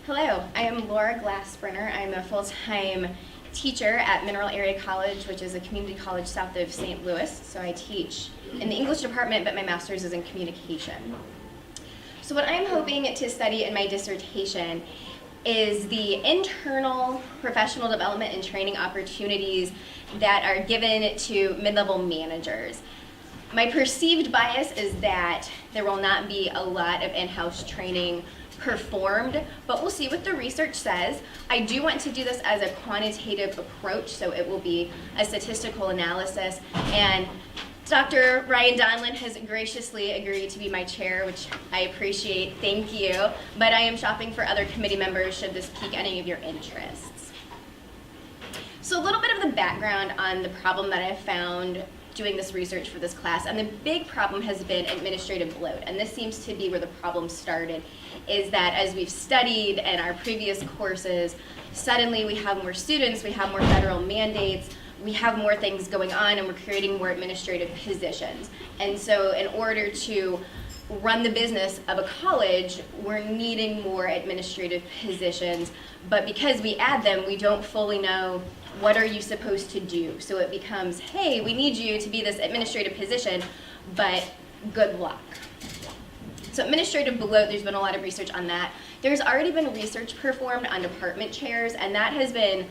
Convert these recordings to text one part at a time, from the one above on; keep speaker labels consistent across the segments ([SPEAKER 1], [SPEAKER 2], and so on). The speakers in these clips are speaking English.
[SPEAKER 1] Hello, I am Laura Glassbrenner. I'm a full-time teacher at Mineral Area College, which is a community college south of St. Louis. So I teach in the English department, but my master's is in communication. So what I'm hoping to study in my dissertation is the internal professional development and training opportunities that are given to mid-level managers. My perceived bias is that there will not be a lot of in-house training performed, but we'll see what the research says. I do want to do this as a quantitative approach, so it will be a statistical analysis, and Dr. Ryan Donlin has graciously agreed to be my chair, which I appreciate, thank you, but I am shopping for other committee members should this pique any of your interests. So a little bit of the background on the problem that I have found doing this research for this class, and the big problem has been administrative bloat, and this seems to be where the problem started, is that as we've studied in our previous courses, suddenly we have more students, we have more federal mandates, we have more things going on, and we're creating more administrative positions. And so in order to run the business of a college, we're needing more administrative positions, but because we add them, we don't fully know what are you supposed to do. So it becomes, hey, we need you to be this administrative position, but good luck. So administrative bloat, there's been a lot of research on that. There's already been research performed on department chairs, and that has been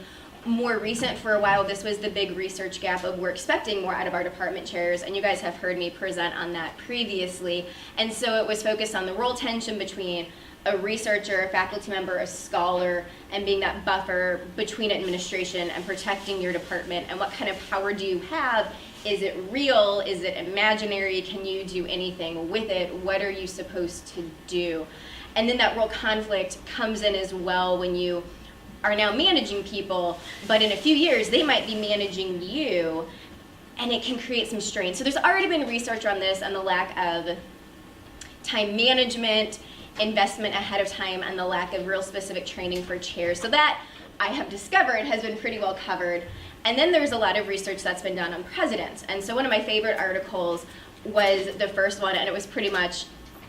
[SPEAKER 1] more recent. For a while, this was the big research gap of we're expecting more out of our department chairs, and you guys have heard me present on that previously. And so it was focused on the role tension between a researcher, a faculty member, a scholar, and being that buffer between administration and protecting your department, and what kind of power do you have? Is it real? Is it imaginary? Can you do anything with it? What are you supposed to do? And then that role conflict comes in as well when you are now managing people, but in a few years they might be managing you, and it can create some strain. So there's already been research on this and the lack of time management, investment ahead of time, and the lack of real specific training for chairs. So that, I have discovered, has been pretty well covered. And then there's a lot of research that's been done on presidents. And so one of my favorite articles was the first one, and it was pretty much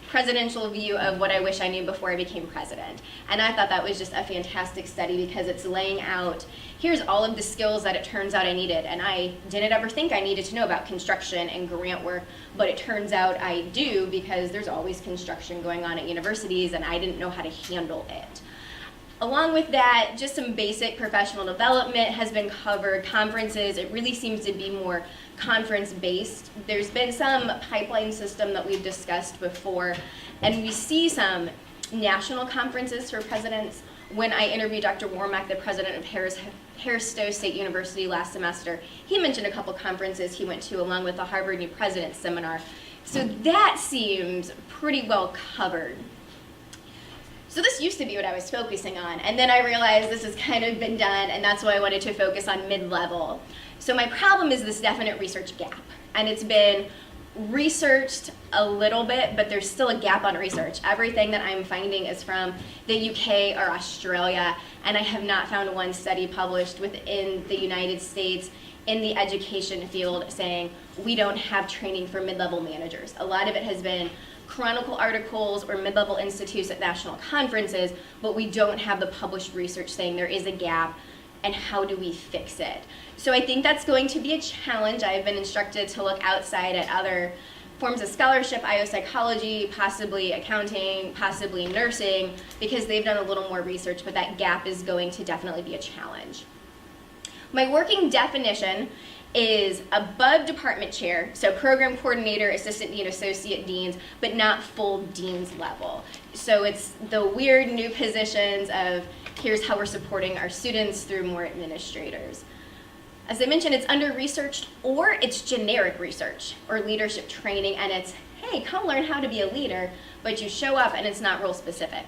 [SPEAKER 1] presidential view of what I wish I knew before I became president. And I thought that was just a fantastic study because it's laying out, here's all of the skills that it turns out I needed. And I didn't ever think I needed to know about construction and grant work, but it turns out I do because there's always construction going on at universities and I didn't know how to handle it. Along with that, just some basic professional development has been covered. Conferences, it really seems to be more conference-based. There's been some pipeline system that we've discussed before, and we see some national conferences for presidents. When I interviewed Dr. Wormack, the president of Harris-Stowe State University last semester, he mentioned a couple conferences he went to along with the Harvard New Presidents Seminar. So that seems pretty well covered. So this used to be what I was focusing on, and then I realized this has kind of been done, and that's why I wanted to focus on mid-level. So my problem is this definite research gap, and it's been researched a little bit, but there's still a gap on research. Everything that I'm finding is from the UK or Australia, and I have not found one study published within the United States in the education field saying we don't have training for mid-level managers. A lot of it has been Chronicle articles or mid-level institutes at national conferences, but we don't have the published research saying there is a gap and how do we fix it. So I think that's going to be a challenge. I've been instructed to look outside at other forms of scholarship, IO psychology, possibly accounting, possibly nursing, because they've done a little more research, but that gap is going to definitely be a challenge. My working definition is above department chair, so program coordinator, assistant dean, associate deans, but not full dean's level. So it's the weird new positions of here's how we're supporting our students through more administrators. As I mentioned, it's under-researched or it's generic research or leadership training, and it's, hey, come learn how to be a leader, but you show up and it's not role specific.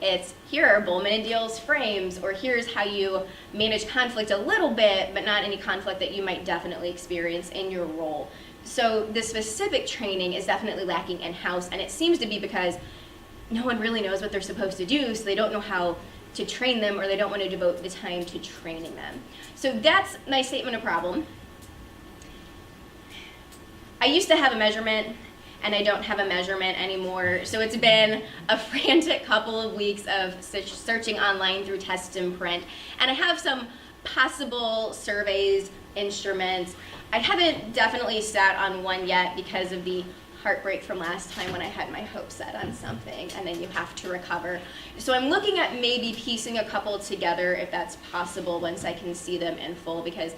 [SPEAKER 1] It's, here are Bowman and Deal's frames, or here's how you manage conflict a little bit, but not any conflict that you might definitely experience in your role. So the specific training is definitely lacking in-house, and it seems to be because no one really knows what they're supposed to do, so they don't know how to train them, or they don't want to devote the time to training them. So that's my statement of problem. I used to have a measurement, and I don't have a measurement anymore. So it's been a frantic couple of weeks of searching online through Test and Print. And I have some possible surveys, instruments. I haven't definitely sat on one yet because of the heartbreak from last time when I had my hopes set on something and then you have to recover. So I'm looking at maybe piecing a couple together if that's possible once I can see them in full, because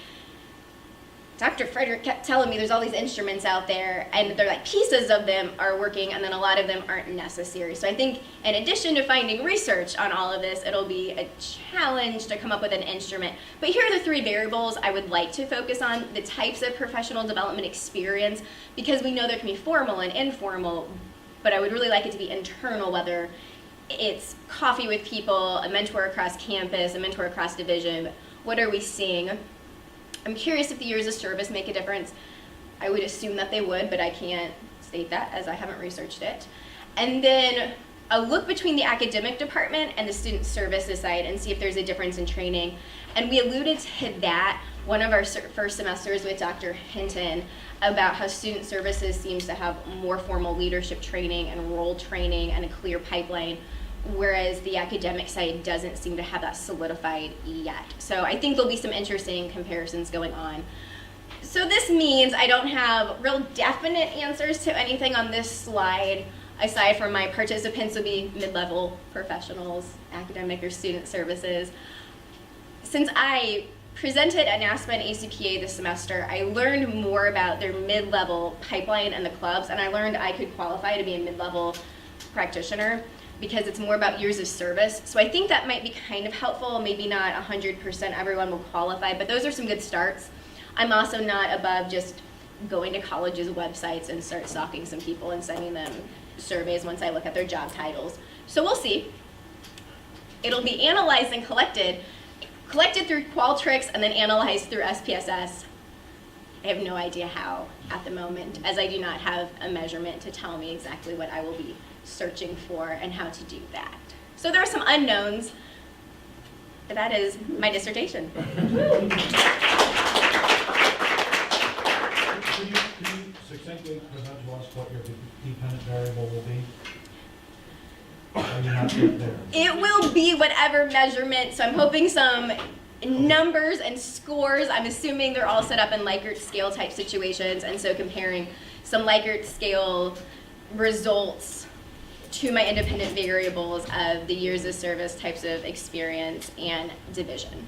[SPEAKER 1] Dr. Frederick kept telling me there's all these instruments out there and they're like pieces of them are working and then a lot of them aren't necessary. So I think in addition to finding research on all of this, it'll be a challenge to come up with an instrument. But here are the three variables I would like to focus on: the types of professional development experience, because we know there can be formal and informal, but I would really like it to be internal, whether it's coffee with people, a mentor across campus, a mentor across division. What are we seeing? I'm curious if the years of service make a difference. I would assume that they would, but I can't state that as I haven't researched it. And then a look between the academic department and the student services side and see if there's a difference in training. And we alluded to that one of our first semesters with Dr. Hinton about how student services seems to have more formal leadership training and role training and a clear pipeline, whereas the academic side doesn't seem to have that solidified yet. So I think there'll be some interesting comparisons going on. So this means I don't have real definite answers to anything on this slide, aside from my participants would be mid-level professionals, academic or student services. Since I presented at NASPA and ACPA this semester, I learned more about their mid-level pipeline and the clubs, and I learned I could qualify to be a mid-level practitioner because it's more about years of service. So I think that might be kind of helpful. Maybe not 100% everyone will qualify, but those are some good starts. I'm also not above just going to colleges' websites and start stalking some people and sending them surveys once I look at their job titles. So we'll see. It'll be analyzed and collected through Qualtrics and then analyzed through SPSS. I have no idea how at the moment, as I do not have a measurement to tell me exactly what I will be searching for and how to do that. So there are some unknowns, but that is my dissertation.
[SPEAKER 2] Can you succinctly present to us what your dependent variable will be? Are you not yet there?
[SPEAKER 1] It will be whatever measurement, so I'm hoping some numbers and scores. I'm assuming they're all set up in Likert scale type situations, and so comparing some Likert scale results to my independent variables of the years of service, types of experience, and division.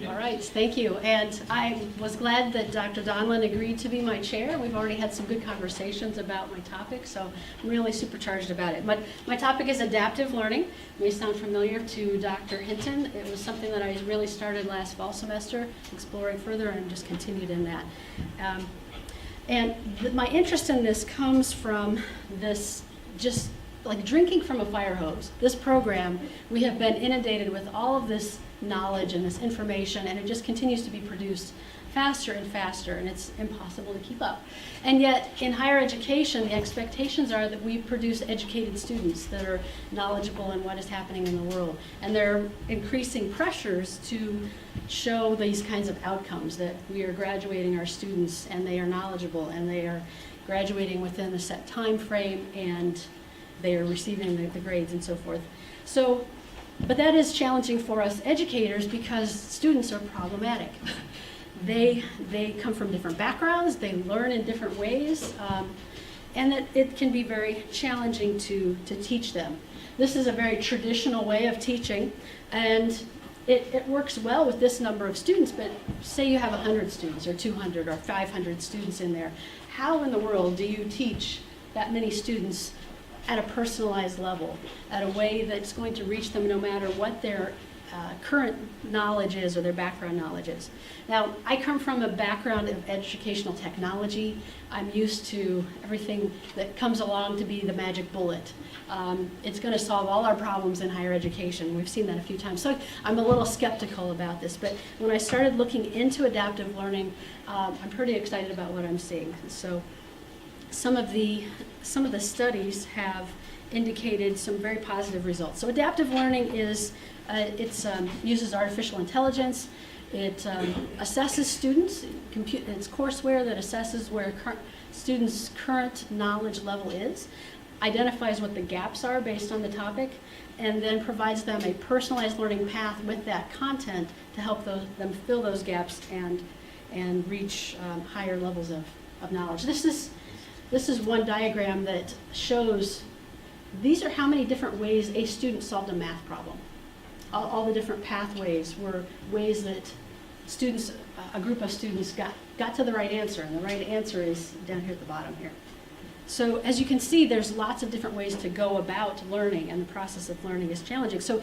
[SPEAKER 3] All right, thank you. And I was glad that Dr. Donlin agreed to be my chair. We've already had some good conversations about my topic, so I'm really supercharged about it. But my topic is adaptive learning. It may sound familiar to Dr. Hinton. It was something that I really started last fall semester, exploring further, and just continued in that. My interest in this comes from this just like drinking from a fire hose. This program, we have been inundated with all of this knowledge and this information, and it just continues to be produced faster and faster, and it's impossible to keep up. And yet, in higher education, the expectations are that we produce educated students that are knowledgeable in what is happening in the world. And there are increasing pressures to show these kinds of outcomes, that we are graduating our students and they are knowledgeable and they are graduating within a set time frame and they are receiving the grades and so forth. So, but that is challenging for us educators because students are problematic. They come from different backgrounds, they learn in different ways, and that it can be very challenging to teach them. This is a very traditional way of teaching, and it works well with this number of students, but say you have 100 students or 200 or 500 students in there. How in the world do you teach that many students at a personalized level, at a way that's going to reach them no matter what their current knowledge is or their background knowledge is? Now, I come from a background of educational technology. I'm used to everything that comes along to be the magic bullet. It's going to solve all our problems in higher education. We've seen that a few times. So I'm a little skeptical about this, but when I started looking into adaptive learning, I'm pretty excited about what I'm seeing. So some of the studies have indicated some very positive results. So adaptive learning is uses artificial intelligence. It assesses students. It's courseware that assesses where students' current knowledge level is, identifies what the gaps are based on the topic, and then provides them a personalized learning path with that content to help them fill those gaps and reach higher levels of knowledge. This is one diagram that shows these are how many different ways a student solved a math problem. All the different pathways were ways that students, a group of students got to the right answer, and the right answer is down here at the bottom here. So as you can see, there's lots of different ways to go about learning, and the process of learning is challenging. So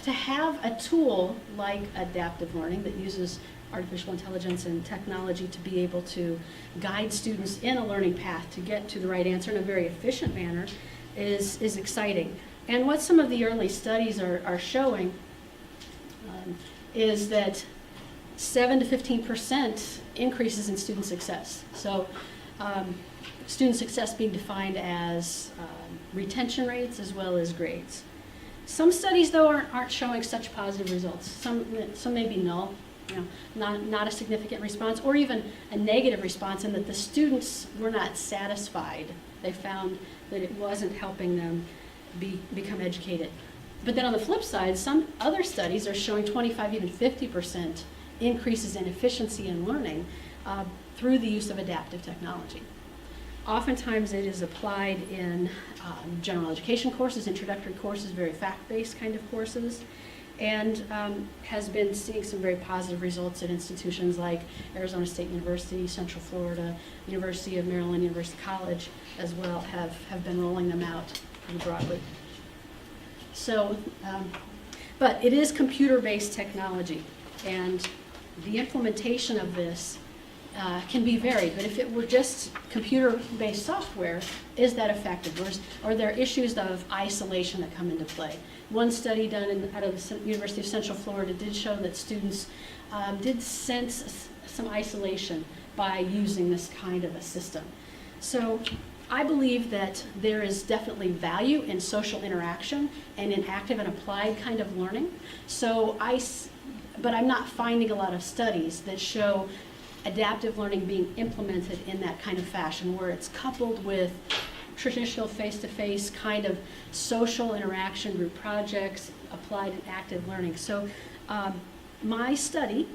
[SPEAKER 3] to have a tool like adaptive learning that uses artificial intelligence and technology to be able to guide students in a learning path to get to the right answer in a very efficient manner is exciting. And what some of the early studies are showing is that 7 to 15% increases in student success. So student success being defined as retention rates as well as grades. Some studies, though, aren't showing such positive results. Some may be null, not a significant response, or even a negative response in that the students were not satisfied. They found that it wasn't helping them become educated. But then on the flip side, some other studies are showing 25, even 50% increases in efficiency in learning through the use of adaptive technology. Oftentimes it is applied in general education courses, introductory courses, very fact-based kind of courses, and has been seeing some very positive results at institutions like Arizona State University, Central Florida, University of Maryland, University College as well have been rolling them out pretty broadly. So, but it is computer-based technology, and the implementation of this can be varied, but if it were just computer-based software, is that effective? Or are there issues of isolation that come into play? One study done out of the University of Central Florida did show that students did sense some isolation by using this kind of a system. So I believe that there is definitely value in social interaction and in active and applied kind of learning. But I'm not finding a lot of studies that show adaptive learning being implemented in that kind of fashion, where it's coupled with traditional face-to-face kind of social interaction, group projects, applied and active learning. So my study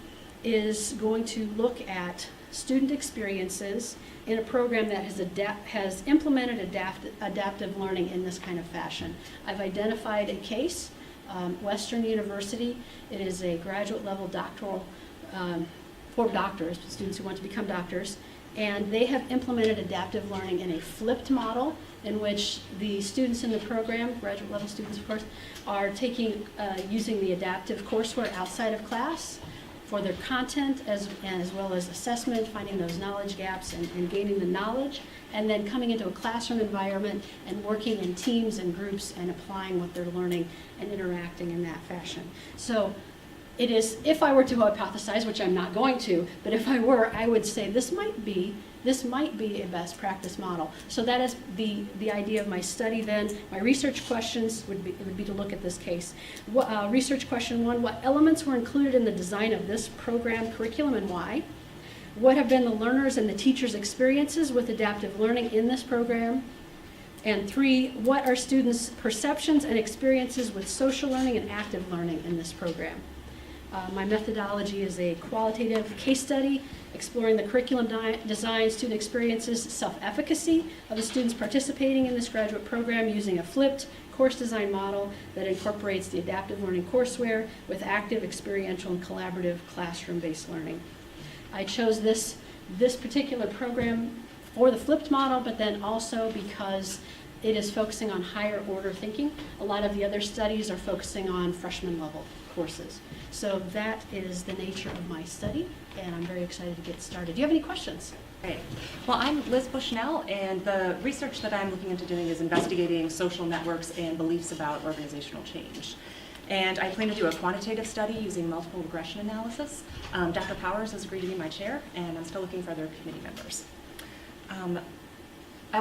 [SPEAKER 3] is going to look at student experiences in a program that has implemented adaptive learning in this kind of fashion. I've identified a case, Western University. It is a graduate level doctoral for doctors, students who want to become doctors, and they have implemented adaptive learning in a flipped model in which the students in the program, graduate level students of course, are taking, using the adaptive courseware outside of class for their content as well as assessment, finding those knowledge gaps and gaining the knowledge, and then coming into a classroom environment and working in teams and groups and applying what they're learning and interacting in that fashion. So it is, if I were to hypothesize, which I'm not going to, but if I were, I would say this might be a best practice model. So that is the idea of my study then. My research questions would be to look at this case. Research question 1, what elements were included in the design of this program curriculum and why? What have been the learners and the teachers' experiences with adaptive learning in this program? And 3, what are students' perceptions and experiences with social learning and active learning in this program? My methodology is a qualitative case study exploring the curriculum design, student experiences, self-efficacy of the students participating in this graduate program using a flipped course design model that incorporates the adaptive learning courseware with active, experiential, and collaborative classroom-based learning. I chose this particular program for the flipped model, but then also because it is focusing on higher order thinking. A lot of the other studies are focusing on freshman level courses. So that is the nature of my study, and I'm very excited to get started. Do you have any questions?
[SPEAKER 4] Great. Well, I'm Liz Bushnell, and the research that I'm looking into doing is investigating social networks and beliefs about organizational change. And I plan to do a quantitative study using multiple regression analysis. Dr. Powers has agreed to be my chair, and I'm still looking for other committee members.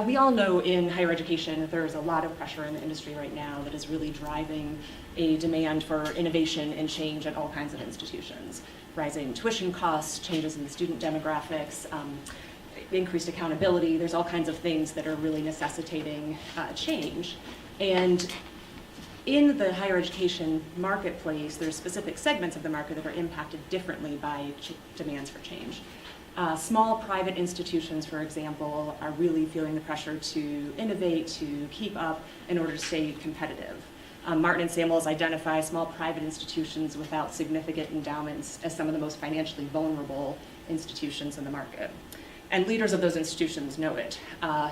[SPEAKER 4] We all know in higher education that there is a lot of pressure in the industry right now that is really driving a demand for innovation and change at all kinds of institutions. Rising tuition costs, changes in the student demographics, increased accountability. There's all kinds of things that are really necessitating change. And in the higher education marketplace, there's specific segments of the market that are impacted differently by demands for change. Small private institutions, for example, are really feeling the pressure to innovate, to keep up in order to stay competitive. Martin and Samuels identify small private institutions without significant endowments as some of the most financially vulnerable institutions in the market. And leaders of those institutions know it.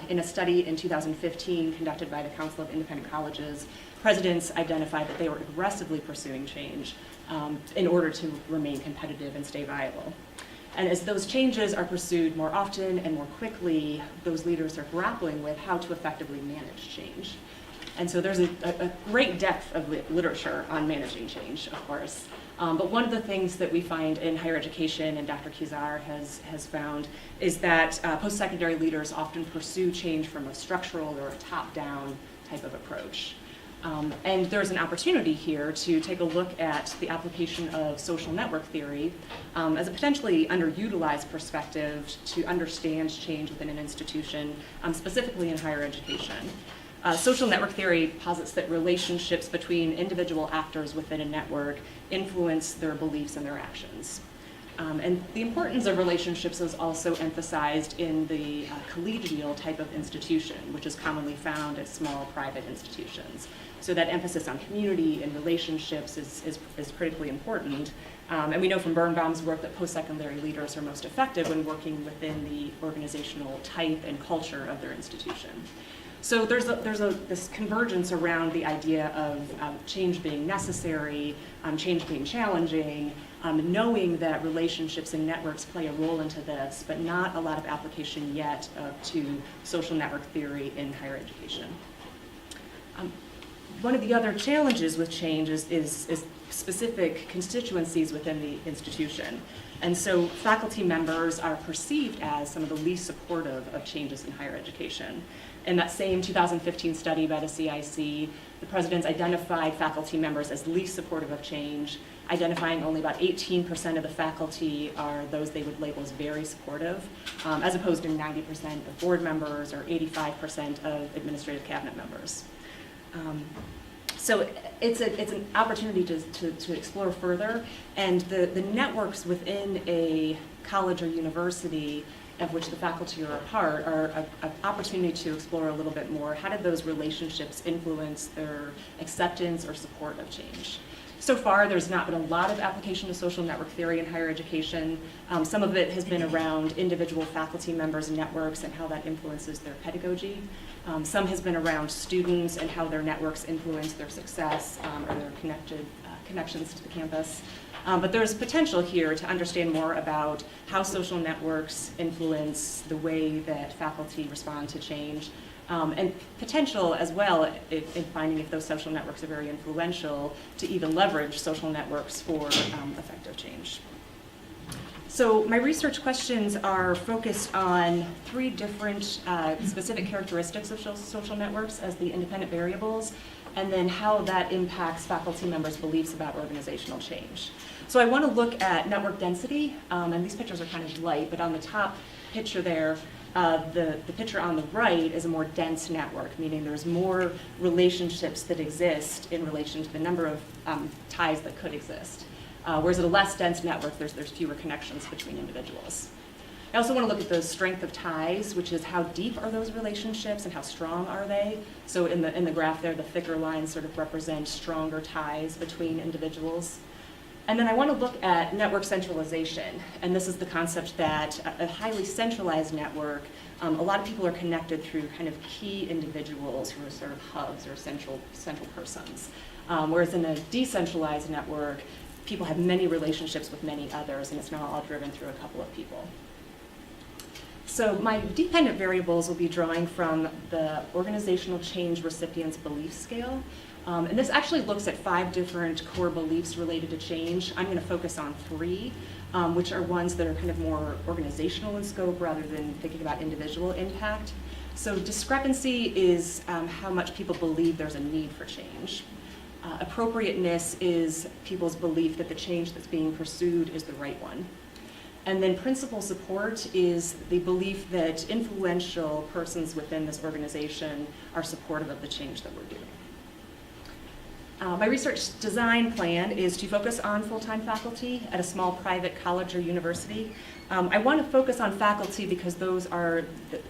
[SPEAKER 4] In a study in 2015 conducted by the Council of Independent Colleges, presidents identified that they were aggressively pursuing change in order to remain competitive and stay viable. And as those changes are pursued more often and more quickly, those leaders are grappling with how to effectively manage change. And so there's a great depth of literature on managing change, of course. But one of the things that we find in higher education, and Dr. Kizar has found, is that post-secondary leaders often pursue change from a structural or a top-down type of approach. And there's an opportunity here to take a look at the application of social network theory as a potentially underutilized perspective to understand change within an institution, specifically in higher education. Social network theory posits that relationships between individual actors within a network influence their beliefs and their actions. And the importance of relationships is also emphasized in the collegial type of institution, which is commonly found at small private institutions. So that emphasis on community and relationships is critically important. And we know from Birnbaum's work that post-secondary leaders are most effective when working within the organizational type and culture of their institution. So there's this convergence around the idea of change being necessary, change being challenging, knowing that relationships and networks play a role into this, but not a lot of application yet to social network theory in higher education. One of the other challenges with change is specific constituencies within the institution. And so faculty members are perceived as some of the least supportive of changes in higher education. In that same 2015 study by the CIC, the presidents identified faculty members as least supportive of change, identifying only about 18% of the faculty are those they would label as very supportive, as opposed to 90% of board members or 85% of administrative cabinet members. So it's an opportunity to explore further, and the networks within a college or university of which the faculty are a part are an opportunity to explore a little bit more. How did those relationships influence their acceptance or support of change? So far, there's not been a lot of application of social network theory in higher education. Some of it has been around individual faculty members and networks and how that influences their pedagogy. Some has been around students and how their networks influence their success or their connections to the campus. But there's potential here to understand more about how social networks influence the way that faculty respond to change, and potential as well in finding if those social networks are very influential to even leverage social networks for effective change. So my research questions are focused on 3 different specific characteristics of social networks as the independent variables, and then how that impacts faculty members' beliefs about organizational change. So I want to look at network density, and these pictures are kind of light, but on the top picture there, the picture on the right is a more dense network, meaning there's more relationships that exist in relation to the number of ties that could exist. Whereas at a less dense network, there's fewer connections between individuals. I also want to look at the strength of ties, which is how deep are those relationships and how strong are they? So in the graph there, the thicker lines sort of represent stronger ties between individuals. And then I want to look at network centralization, and this is the concept that a highly centralized network, a lot of people are connected through kind of key individuals who are sort of hubs or central persons. Whereas in a decentralized network, people have many relationships with many others, and it's not all driven through a couple of people. So my dependent variables will be drawing from the organizational change recipient's belief scale. And this actually looks at 5 different core beliefs related to change. I'm going to focus on 3, which are ones that are kind of more organizational in scope rather than thinking about individual impact. So discrepancy is how much people believe there's a need for change. Appropriateness is people's belief that the change that's being pursued is the right one. And then principal support is the belief that influential persons within this organization are supportive of the change that we're doing. My research design plan is to focus on full-time faculty at a small private college or university. I want to focus on faculty because those are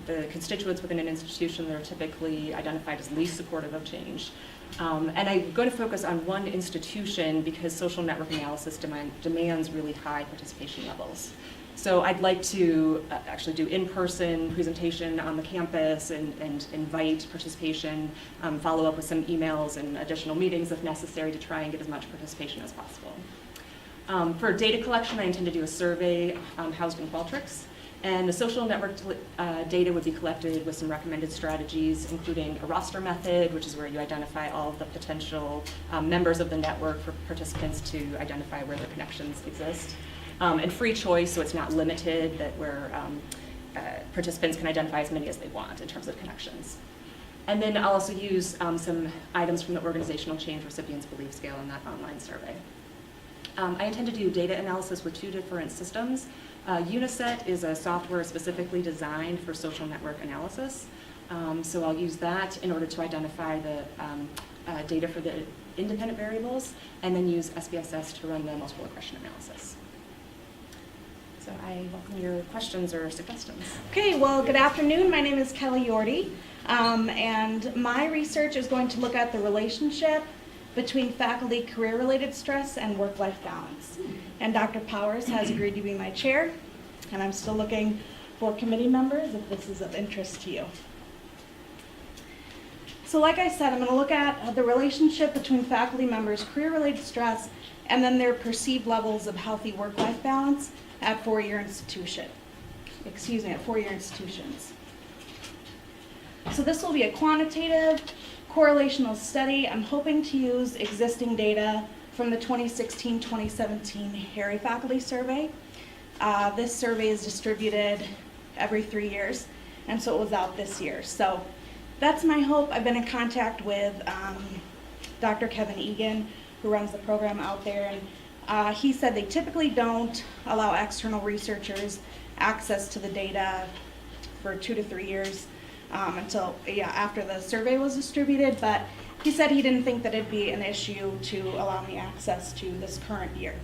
[SPEAKER 4] the constituents within an institution that are typically identified as least supportive of change. And I'm going to focus on one institution because social network analysis demands really high participation levels. So I'd like to actually do in-person presentation on the campus and invite participation, follow up with some emails and additional meetings if necessary to try and get as much participation as possible. For data collection, I intend to do a survey housed in Qualtrics. And the social network data would be collected with some recommended strategies, including a roster method, which is where you identify all of the potential members of the network for participants to identify where their connections exist. And free choice, so it's not limited, that where participants can identify as many as they want in terms of connections. And then I'll also use some items from the organizational change recipients belief scale in that online survey. I intend to do data analysis with 2 different systems. Uniset is a software specifically designed for social network analysis. So I'll use that in order to identify the data for the independent variables, and then use SPSS to run the multiple regression analysis. So I welcome your questions or suggestions.
[SPEAKER 5] Okay, well, good afternoon. My name is Kelly Yordy, and my research is going to look at the relationship between faculty career-related stress and work-life balance. And Dr. Powers has agreed to be my chair, and I'm still looking for committee members if this is of interest to you. So like I said, I'm going to look at the relationship between faculty members' career-related stress and then their perceived levels of healthy work-life balance at four-year institutions. So this will be a quantitative correlational study. I'm hoping to use existing data from the 2016-2017 Harry Faculty Survey. This survey is distributed every 3 years, and so it was out this year. So that's my hope. I've been in contact with Dr. Kevin Egan, who runs the program out there, and he said they typically don't allow external researchers access to the data for 2 to 3 years until after the survey was distributed, but he said he didn't think that it'd be an issue to allow me access to this current year.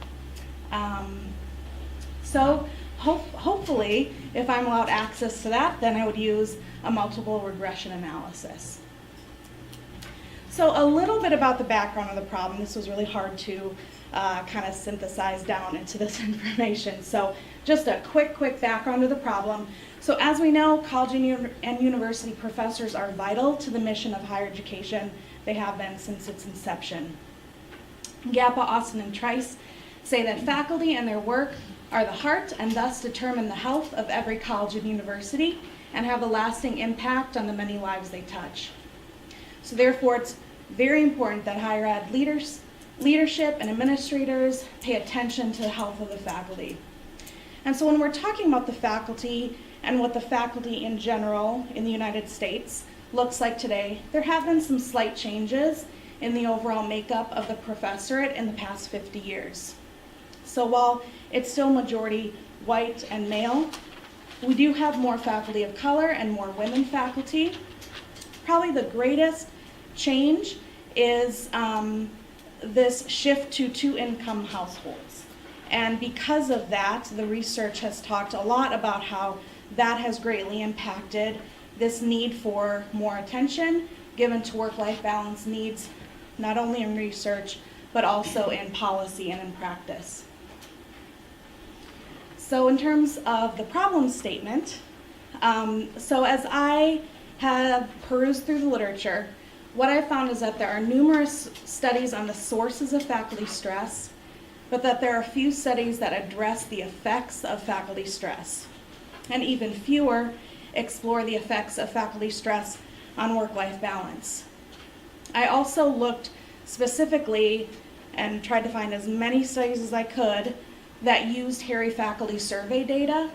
[SPEAKER 5] So hopefully, if I'm allowed access to that, then I would use a multiple regression analysis. So a little bit about the background of the problem. This was really hard to kind of synthesize down into this information. So just a quick background of the problem. So as we know, college and university professors are vital to the mission of higher education. They have been since its inception. Gappa, Austin, and Trice say that faculty and their work are the heart and thus determine the health of every college and university and have a lasting impact on the many lives they touch. So therefore, it's very important that higher ed leadership and administrators pay attention to the health of the faculty. And so when we're talking about the faculty and what the faculty in general in the United States looks like today, there have been some slight changes in the overall makeup of the professorate in the past 50 years. So while it's still majority white and male, we do have more faculty of color and more women faculty. Probably the greatest change is this shift to 2-income households. And because of that, the research has talked a lot about how that has greatly impacted this need for more attention given to work-life balance needs, not only in research, but also in policy and in practice. So in terms of the problem statement, so as I have perused through the literature, what I found is that there are numerous studies on the sources of faculty stress, but that there are few studies that address the effects of faculty stress, and even fewer explore the effects of faculty stress on work-life balance. I also looked specifically and tried to find as many studies as I could that used Harry Faculty Survey data,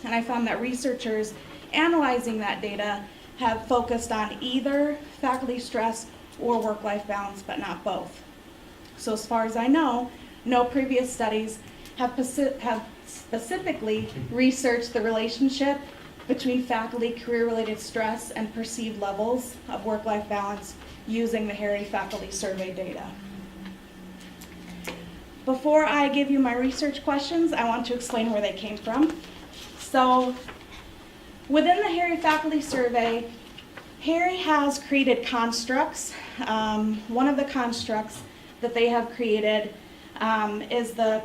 [SPEAKER 5] and I found that researchers analyzing that data have focused on either faculty stress or work-life balance, but not both. So as far as I know, no previous studies have specifically researched the relationship between faculty career-related stress and perceived levels of work-life balance using the Harry Faculty Survey data. Before I give you my research questions, I want to explain where they came from. So, within the Harry Faculty Survey, Harry has created constructs. One of the constructs that they have created is the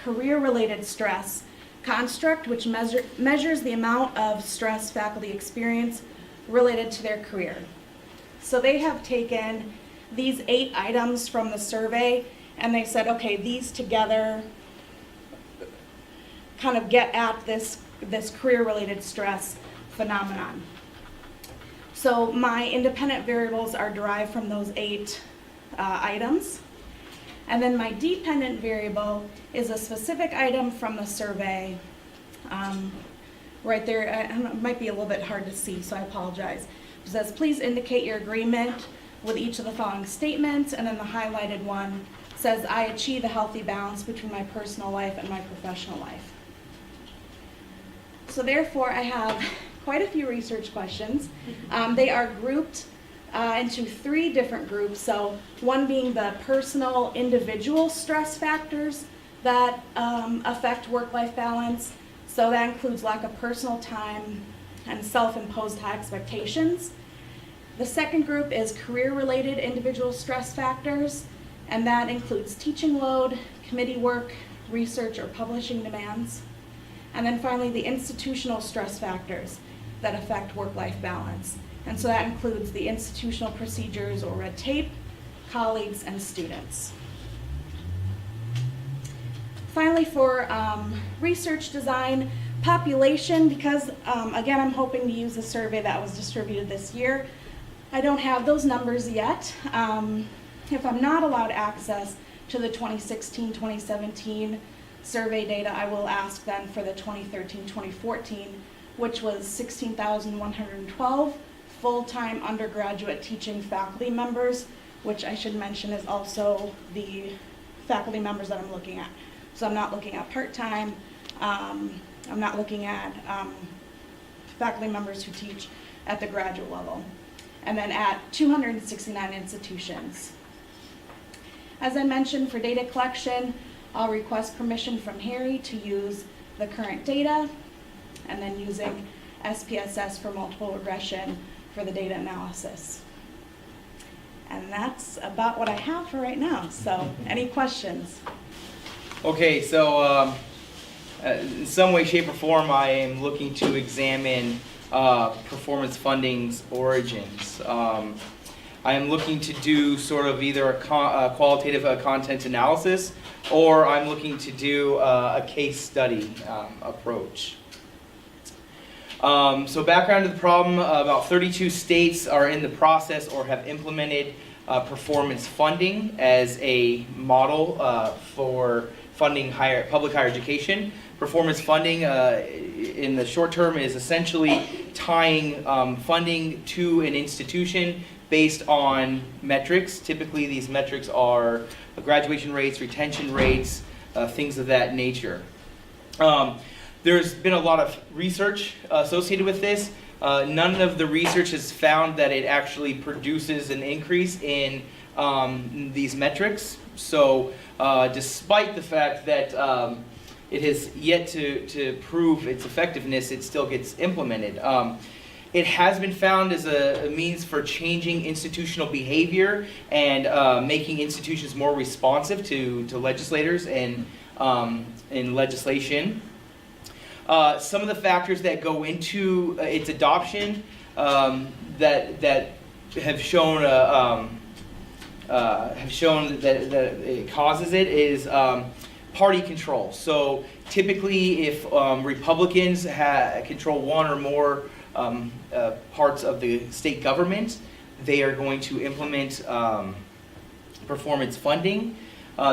[SPEAKER 5] career-related stress construct, which measures the amount of stress faculty experience related to their career. So they have taken these 8 items from the survey and they said, okay, these together kind of get at this career-related stress phenomenon. So my independent variables are derived from those 8 items. And then my dependent variable is a specific item from the survey. Right there, it might be a little bit hard to see, so I apologize. It says, please indicate your agreement with each of the following statements, and then the highlighted one says, I achieve a healthy balance between my personal life and my professional life. So therefore, I have quite a few research questions. They are grouped into 3 different groups. So one being the personal, individual stress factors that affect work-life balance. So that includes lack of personal time and self-imposed high expectations. The second group is career-related individual stress factors, and that includes teaching load, committee work, research or publishing demands. And then finally, the institutional stress factors that affect work-life balance. And so that includes the institutional procedures or red tape, colleagues, and students. Finally, for research design, population, because again, I'm hoping to use a survey that was distributed this year. I don't have those numbers yet. If I'm not allowed access to the 2016-2017 survey data, I will ask then for the 2013-2014, which was 16,112 full-time undergraduate teaching faculty members, which I should mention is also the faculty members that I'm looking at. So I'm not looking at part-time, I'm not looking at faculty members who teach at the graduate level. And then at 269 institutions. As I mentioned, for data collection, I'll request permission from Harry to use the current data, and then using SPSS for multiple regression for the data analysis. And that's about what I have for right now. So, any questions?
[SPEAKER 6] Okay, so in some way, shape, or form, I am looking to examine performance funding's origins. I am looking to do sort of either a qualitative content analysis, or I'm looking to do a case study approach. So background to the problem, about 32 states are in the process or have implemented performance funding as a model for funding public higher education. Performance funding in the short term is essentially tying funding to an institution based on metrics. Typically these metrics are graduation rates, retention rates, things of that nature. There's been a lot of research associated with this. None of the research has found that it actually produces an increase in these metrics. So despite the fact that it has yet to prove its effectiveness, it still gets implemented. It has been found as a means for changing institutional behavior and making institutions more responsive to legislators and in legislation. Some of the factors that go into its adoption that have shown that it causes it is party control. So typically, if Republicans control one or more parts of the state government, they are going to implement performance funding.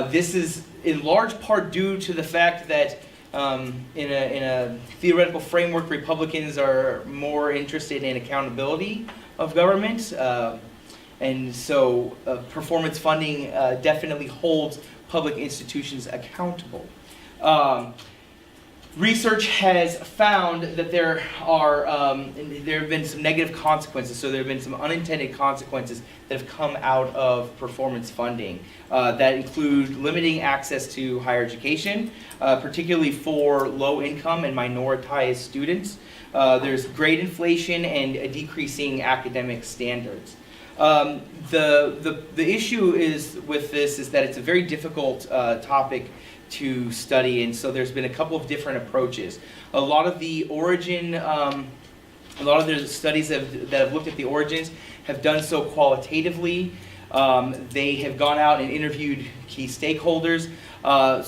[SPEAKER 6] This is in large part due to the fact that in a theoretical framework, Republicans are more interested in accountability of government, and so performance funding definitely holds public institutions accountable. research has found that there have been some negative consequences. So there have been some unintended consequences that have come out of performance funding that include limiting access to higher education, particularly for low-income and minoritized students. There's grade inflation and a decreasing academic standards. The issue is with this is that it's a very difficult topic to study, and so there's been a couple of different approaches. A lot of the studies that have looked at the origins have done so qualitatively. They have gone out and interviewed key stakeholders. But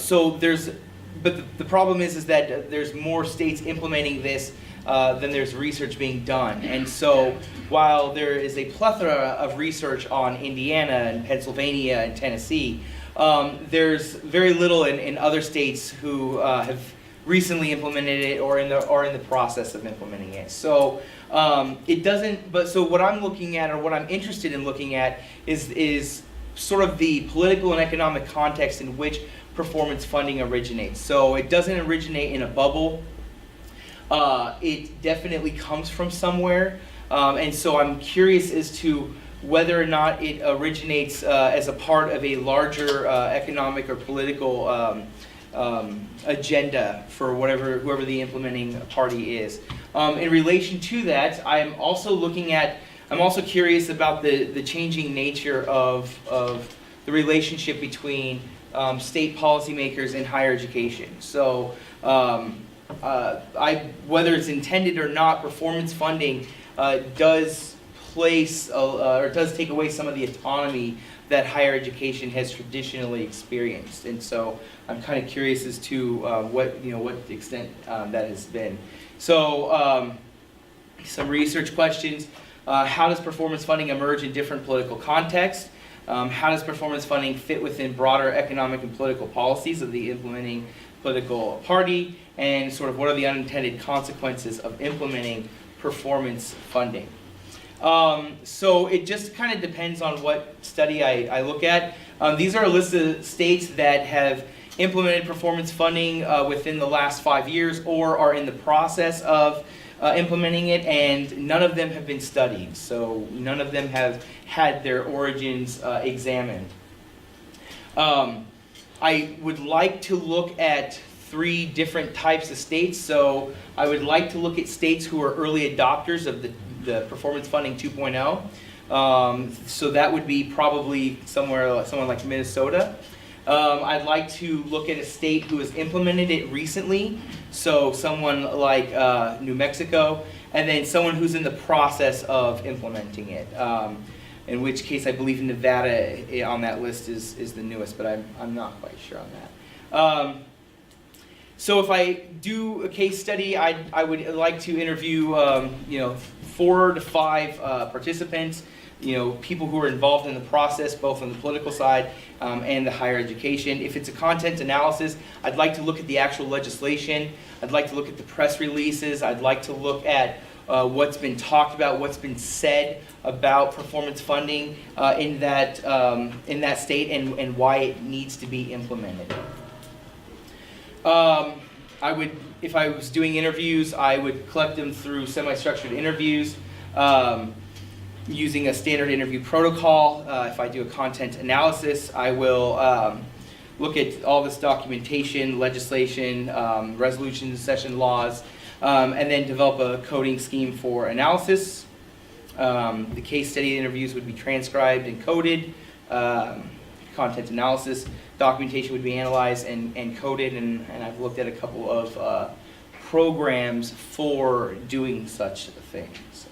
[SPEAKER 6] the problem is that there's more states implementing this than there's research being done. And so while there is a plethora of research on Indiana and Pennsylvania and Tennessee, there's very little in other states who have recently implemented it or in the process of implementing it. So it doesn't. But so what I'm looking at, or what I'm interested in looking at, is sort of the political and economic context in which performance funding originates. So it doesn't originate in a bubble. It definitely comes from somewhere, and so I'm curious as to whether or not it originates as a part of a larger economic or political agenda for whoever the implementing party is. In relation to that, I'm also curious about the changing nature of the relationship between state policymakers and higher education. So whether it's intended or not, performance funding does take away some of the autonomy that higher education has traditionally experienced, and so I'm kind of curious as to what extent that has been. So some research questions: how does performance funding emerge in different political contexts? How does performance funding fit within broader economic and political policies of the implementing political party? And sort of what are the unintended consequences of implementing performance funding? So it just kind of depends on what study I look at. These are a list of states that have implemented performance funding within the last 5 years or are in the process of implementing it, and none of them have been studied. So none of them have had their origins examined. I would like to look at 3 different types of states. So I would like to look at states who are early adopters of the Performance Funding 2.0. So that would be probably someone like Minnesota. I'd like to look at a state who has implemented it recently. So someone like New Mexico, and then someone who's in the process of implementing it. In which case I believe Nevada on that list is the newest, but I'm not quite sure on that. So if I do a case study, I would like to interview 4 to 5 participants, people who are involved in the process, both on the political side and the higher education. If it's a content analysis, I'd like to look at the actual legislation. I'd like to look at the press releases. I'd like to look at what's been talked about, what's been said about performance funding in that state, and why it needs to be implemented. If I was doing interviews, I would collect them through semi-structured interviews using a standard interview protocol. If I do a content analysis, I will look at all this documentation, legislation, resolutions, session laws, and then develop a coding scheme for analysis. The case study interviews would be transcribed and coded. Content analysis, documentation would be analyzed and coded, and I've looked at a couple of programs for doing such a thing. So.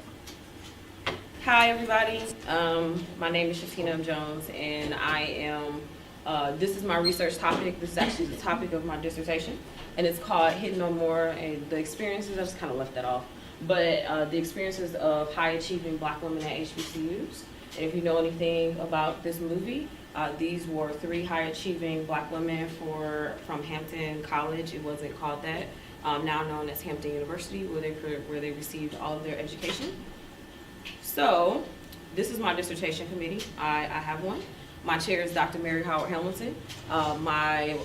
[SPEAKER 7] Hi everybody, my name is Shatina Jones, and I am, this is my research topic. This is actually the topic of my dissertation, and it's called Hit No More, and the experiences, I just kind of left that off, but the experiences of high achieving Black women at HBCUs. And if you know anything about this movie, these were 3 high achieving Black women from Hampton College. It wasn't called that, now known as Hampton University, where they received all of their education. So this is my dissertation committee. I have one. My chair is Dr. Mary Howard Hamilton. My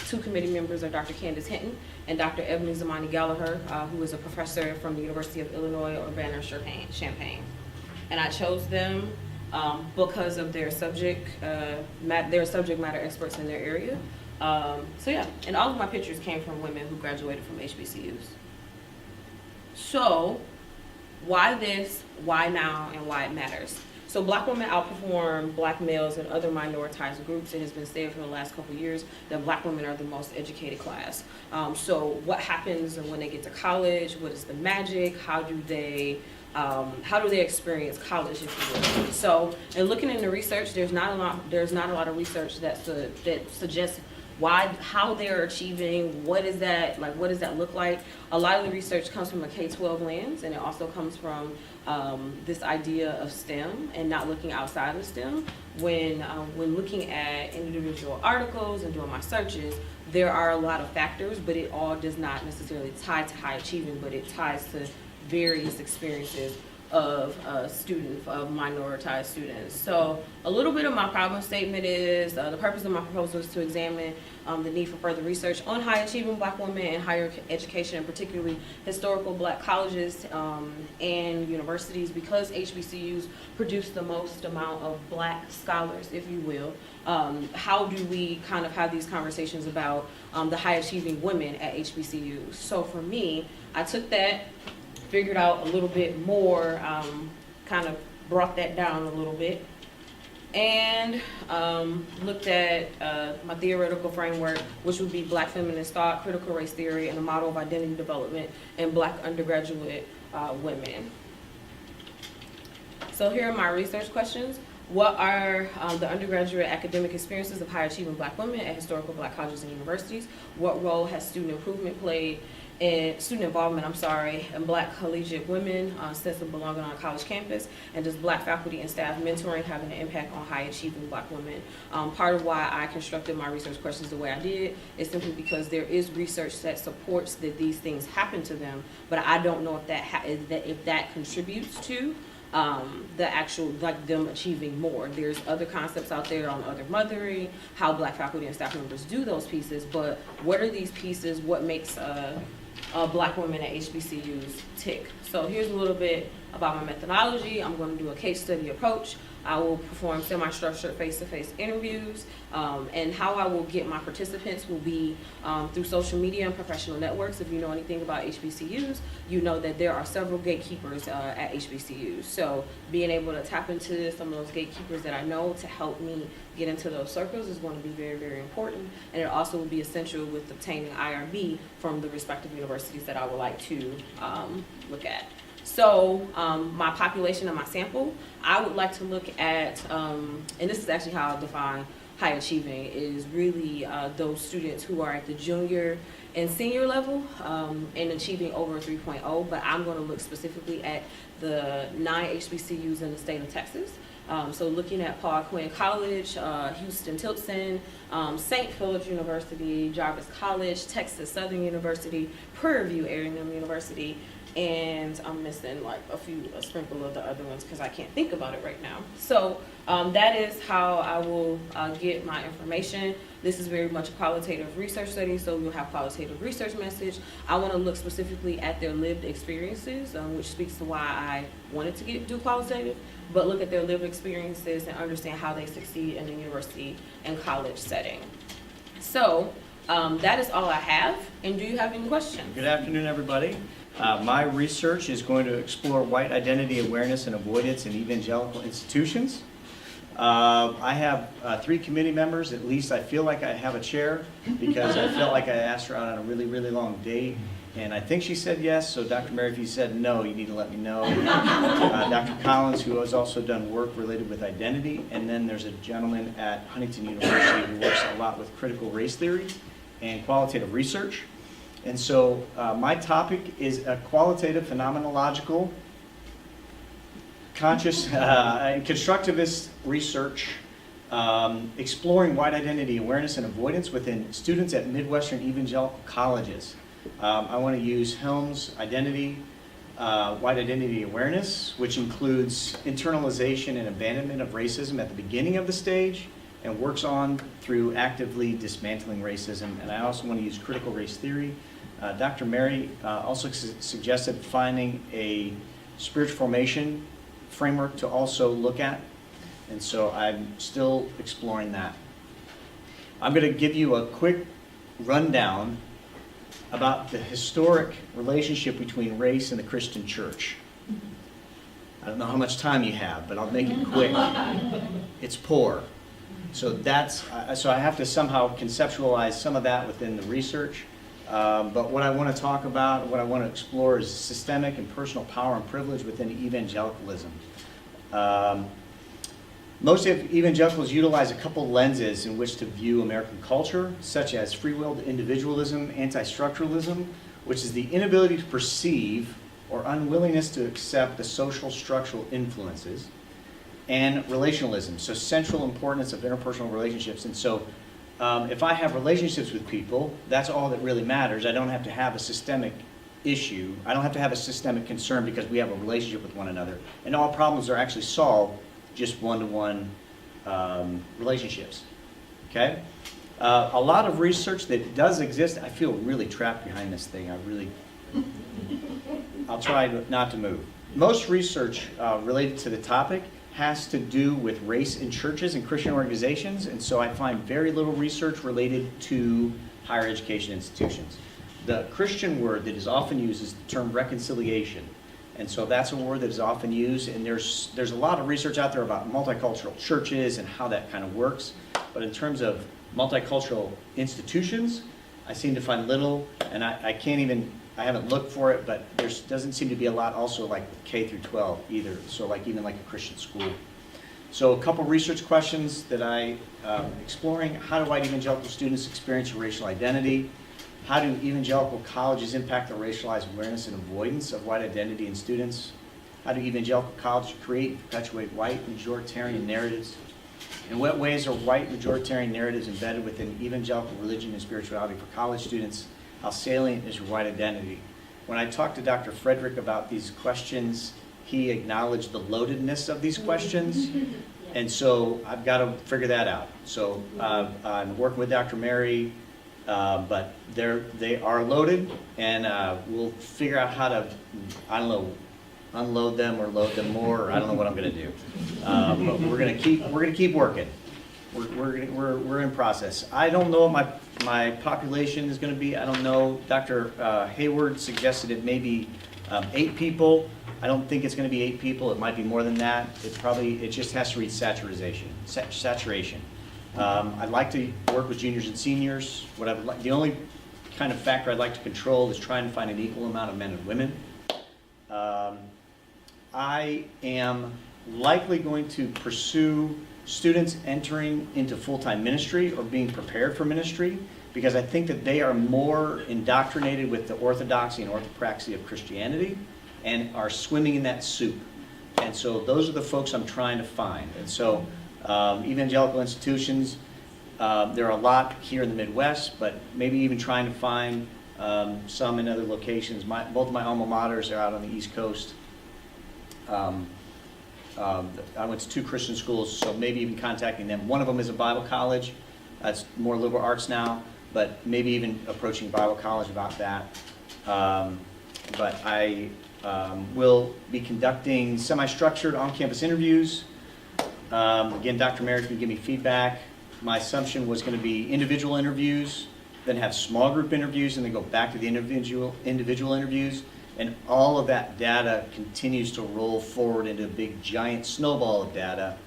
[SPEAKER 7] two committee members are Dr. Candace Hinton and Dr. Ebony Zamani Gallagher, who is a professor from the University of Illinois Urbana-Champaign. And I chose them because of their subject matter experts in their area. So yeah, and all of my pictures came from women who graduated from HBCUs. So why this, why now, and why it matters? So Black women outperform Black males and other minoritized groups. It has been said for the last couple of years that Black women are the most educated class. So what happens when they get to college? What is the magic? How do they experience college, if you will? So, in looking into research, there's not a lot of research that suggests how they're achieving, what does that look like? A lot of the research comes from a K-12 lens, and it also comes from this idea of STEM and not looking outside of STEM. When looking at individual articles and doing my searches, there are a lot of factors, but it all does not necessarily tie to high achieving, but it ties to various experiences of minoritized students. So a little bit of my problem statement is the purpose of my proposal is to examine the need for further research on high achieving Black women in higher education, and particularly historical Black colleges and universities, because HBCUs produce the most amount of Black scholars, if you will. How do we kind of have these conversations about the high achieving women at HBCUs? So for me, I took that, figured out a little bit more, kind of brought that down a little bit, and looked at my theoretical framework, which would be Black feminist thought, critical race theory, and the model of identity development in Black undergraduate women. So here are my research questions. What are the undergraduate academic experiences of high achieving Black women at historical Black colleges and universities? What role has student involvement played in Black collegiate women sense of belonging on a college campus? And does Black faculty and staff mentoring have an impact on high achieving Black women? Part of why I constructed my research questions the way I did is simply because there is research that supports that these things happen to them, but I don't know if that contributes to the actual, like, them achieving more. There's other concepts out there on other mothering, how Black faculty and staff members do those pieces, but what are these pieces? What makes Black women at HBCUs tick? So here's a little bit about my methodology. I'm going to do a case study approach. I will perform semi-structured face-to-face interviews, and how I will get my participants will be through social media and professional networks. If you know anything about HBCUs, you know that there are several gatekeepers at HBCUs. So being able to tap into some of those gatekeepers that I know to help me get into those circles is going to be very, very important. And it also will be essential with obtaining IRB from the respective universities that I would like to look at. So my population and my sample, I would like to look at, and this is actually how I define high achieving, is really those students who are at the junior and senior level and achieving over a 3.0, but I'm going to look specifically at the 9 HBCUs in the state of Texas. So looking at Paul Quinn College, Houston-Tillotson, St. Philip's University, Jarvis College, Texas Southern University, Prairie View A&M University, and I'm missing like a sprinkle of the other ones because I can't think about it right now. So that is how I will get my information. This is very much a qualitative research study, so we'll have qualitative research message. I want to look specifically at their lived experiences, which speaks to why I wanted to do qualitative, but look at their lived experiences and understand how they succeed in the university and college setting. So that is all I have, and do you have any questions?
[SPEAKER 8] Good afternoon, everybody. My research is going to explore white identity awareness and avoidance in evangelical institutions. I have 3 committee members. At least I feel like I have a chair because I felt like I asked her out on a really, really long date. And I think she said yes, so Dr. Mary, if you said no, you need to let me know. Dr. Collins, who has also done work related with identity. And then there's a gentleman at Huntington University who works a lot with critical race theory and qualitative research. And so my topic is a qualitative, phenomenological, conscious, and constructivist research exploring white identity awareness and avoidance within students at Midwestern evangelical colleges. I want to use Helm's identity, white identity awareness, which includes internalization and abandonment of racism at the beginning of the stage, and works on through actively dismantling racism. And I also want to use critical race theory. Dr. Mary also suggested finding a spiritual formation framework to also look at. And so I'm still exploring that. I'm going to give you a quick rundown about the historic relationship between race and the Christian church. I don't know how much time you have, but I'll make it quick. It's poor. So I have to somehow conceptualize some of that within the research. But what I want to talk about, what I want to explore is systemic and personal power and privilege within evangelicalism. Most of evangelicals utilize a couple lenses in which to view American culture, such as free-willed individualism, anti-structuralism, which is the inability to perceive or unwillingness to accept the social structural influences, and relationalism, so central importance of interpersonal relationships. And so if I have relationships with people, that's all that really matters. I don't have to have a systemic issue. I don't have to have a systemic concern because we have a relationship with one another. And all problems are actually solved just one-to-one relationships, okay? A lot of research that does exist, I feel really trapped behind this thing. I'll try not to move. Most research related to the topic has to do with race in churches and Christian organizations, and so I find very little research related to higher education institutions. The Christian word that is often used is the term reconciliation. And so that's a word that is often used, and there's a lot of research out there about multicultural churches and how that kind of works. But in terms of multicultural institutions, I seem to find little, and I haven't looked for it, but there doesn't seem to be a lot also like K through 12 either, so even like a Christian school. So a couple research questions that I'm exploring: how do white evangelical students experience racial identity? How do evangelical colleges impact the racialized awareness and avoidance of white identity in students? How do evangelical colleges create and perpetuate white majoritarian narratives? In what ways are white majoritarian narratives embedded within evangelical religion and spirituality for college students? How salient is your white identity? When I talked to Dr. Frederick about these questions, he acknowledged the loadedness of these questions, and so I've got to figure that out. So I'm working with Dr. Mary, but they are loaded, and we'll figure out how to, I don't know, unload them or load them more, or I don't know what I'm going to do. But we're going to keep working. We're in process. I don't know what my population is going to be. I don't know. Dr. Hayward suggested it may be 8 people. I don't think it's going to be 8 people. It might be more than that. It just has to reach saturation. I'd like to work with juniors and seniors. The only kind of factor I'd like to control is trying to find an equal amount of men and women. I am likely going to pursue students entering into full-time ministry or being prepared for ministry, because I think that they are more indoctrinated with the orthodoxy and orthopraxy of Christianity and are swimming in that soup. And so those are the folks I'm trying to find. And so evangelical institutions, there are a lot here in the Midwest, but maybe even trying to find some in other locations. Both of my alma maters are out on the East Coast. I went to 2 Christian schools, so maybe even contacting them. One of them is a Bible college. That's more liberal arts now, but maybe even approaching Bible college about that. But I will be conducting semi-structured on-campus interviews. Again, Dr. Merritt can give me feedback. My assumption was going to be individual interviews, then have small group interviews, and then go back to the individual interviews. And all of that data continues to roll forward into a big giant snowball of data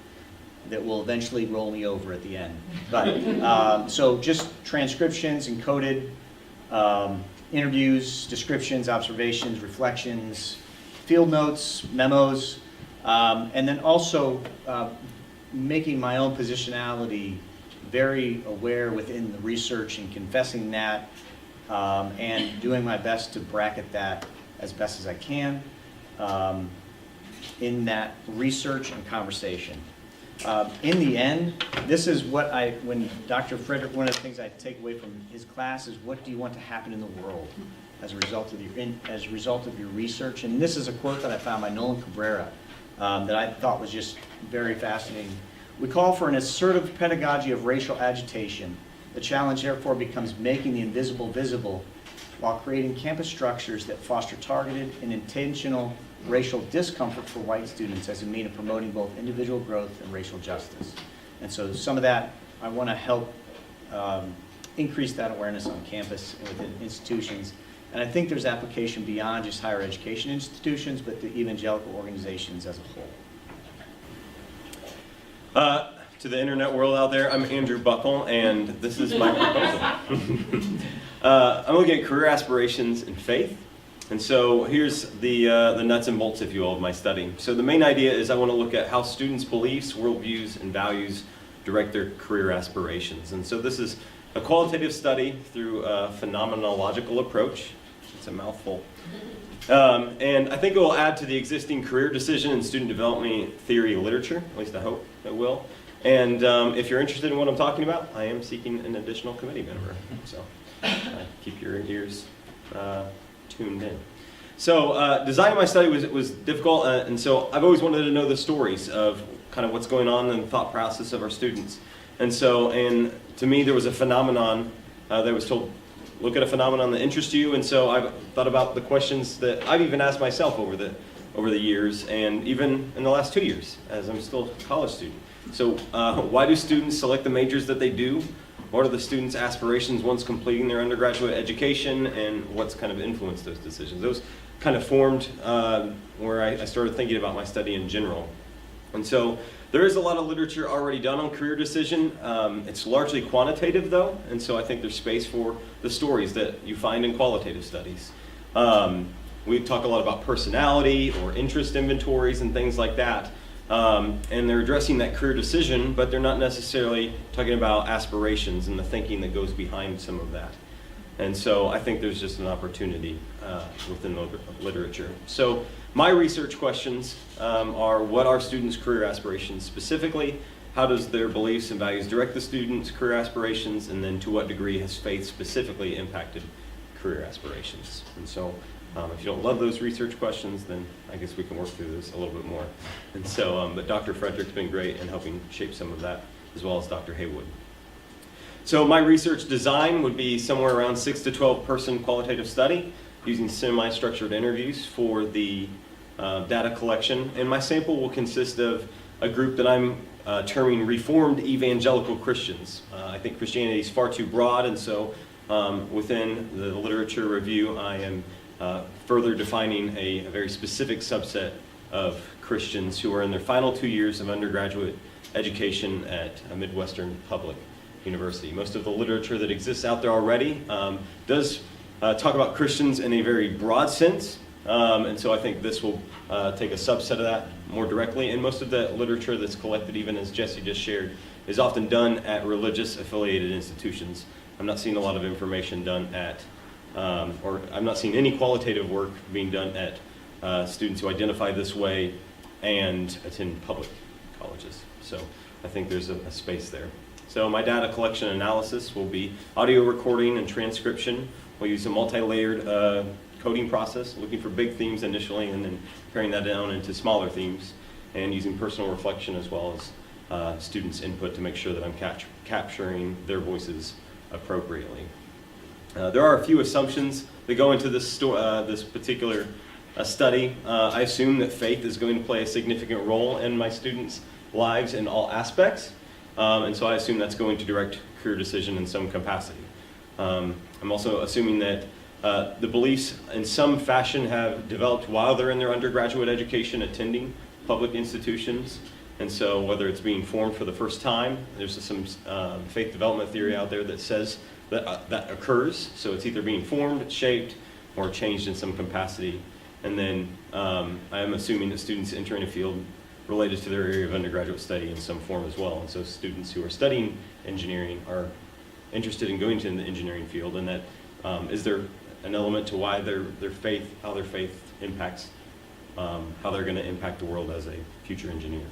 [SPEAKER 8] that will eventually roll me over at the end. But so just transcriptions, encoded interviews, descriptions, observations, reflections, field notes, memos, and then also making my own positionality very aware within the research and confessing that, and doing my best to bracket that as best as I can in that research and conversation. In the end, this is what when Dr. Frederick, one of the things I take away from his class is, what do you want to happen in the world as a result of your research? And this is a quote that I found by Nolan Cabrera that I thought was just very fascinating. We call for an assertive pedagogy of racial agitation. The challenge, therefore, becomes making the invisible visible while creating campus structures that foster targeted and intentional racial discomfort for white students as a means of promoting both individual growth and racial justice. And so some of that, I want to help increase that awareness on campus and within institutions. And I think there's application beyond just higher education institutions, but the evangelical organizations as a whole.
[SPEAKER 9] To the internet world out there, I'm Andrew Buckle, and this is my proposal. I'm looking at career aspirations and faith. And so here's the nuts and bolts, if you will, of my study. So the main idea is I want to look at how students' beliefs, worldviews, and values direct their career aspirations. And so this is a qualitative study through a phenomenological approach. It's a mouthful. And I think it will add to the existing career decision and student development theory literature, at least I hope it will. And if you're interested in what I'm talking about, I am seeking an additional committee member. So keep your ears tuned in. So designing my study was difficult, and so I've always wanted to know the stories of kind of what's going on in the thought process of our students. And so, to me, there was a phenomenon that was told, look at a phenomenon that interests you, and so I've thought about the questions that I've even asked myself over the years, and even in the last 2 years, as I'm still a college student. So why do students select the majors that they do? What are the students' aspirations once completing their undergraduate education, and what's kind of influenced those decisions? Those kind of formed where I started thinking about my study in general. And so there is a lot of literature already done on career decision. It's largely quantitative though, and so I think there's space for the stories that you find in qualitative studies. We talk a lot about personality or interest inventories and things like that. And they're addressing that career decision, but they're not necessarily talking about aspirations and the thinking that goes behind some of that. And so I think there's just an opportunity within the literature. So my research questions are, what are students' career aspirations specifically? How does their beliefs and values direct the students' career aspirations? And then to what degree has faith specifically impacted career aspirations? And so if you don't love those research questions, then I guess we can work through this a little bit more. And so, but Dr. Frederick's been great in helping shape some of that, as well as Dr. Haywood. So my research design would be somewhere around 6 to 12 person qualitative study using semi-structured interviews for the data collection. And my sample will consist of a group that I'm terming Reformed Evangelical Christians. I think Christianity is far too broad, and so within the literature review, I am further defining a very specific subset of Christians who are in their final 2 years of undergraduate education at a Midwestern public university. Most of the literature that exists out there already does talk about Christians in a very broad sense, and so I think this will take a subset of that more directly. And most of the literature that's collected, even as Jesse just shared, is often done at religious affiliated institutions. I'm not seeing a lot of information done at, or I'm not seeing any qualitative work being done at students who identify this way and attend public colleges. So I think there's a space there. So my data collection analysis will be audio recording and transcription. We'll use a multi-layered coding process, looking for big themes initially and then paring that down into smaller themes, and using personal reflection as well as students' input to make sure that I'm capturing their voices appropriately. There are a few assumptions that go into this particular study. I assume that faith is going to play a significant role in my students' lives in all aspects. And so I assume that's going to direct career decision in some capacity. I'm also assuming that the beliefs in some fashion have developed while they're in their undergraduate education attending public institutions. And so whether it's being formed for the first time, there's some faith development theory out there that says that that occurs. So it's either being formed, shaped, or changed in some capacity. And then I am assuming that students entering a field related to their area of undergraduate study in some form as well. And so students who are studying engineering are interested in going to the engineering field, and that is there an element to why their faith, how their faith impacts, how they're going to impact the world as a future engineer,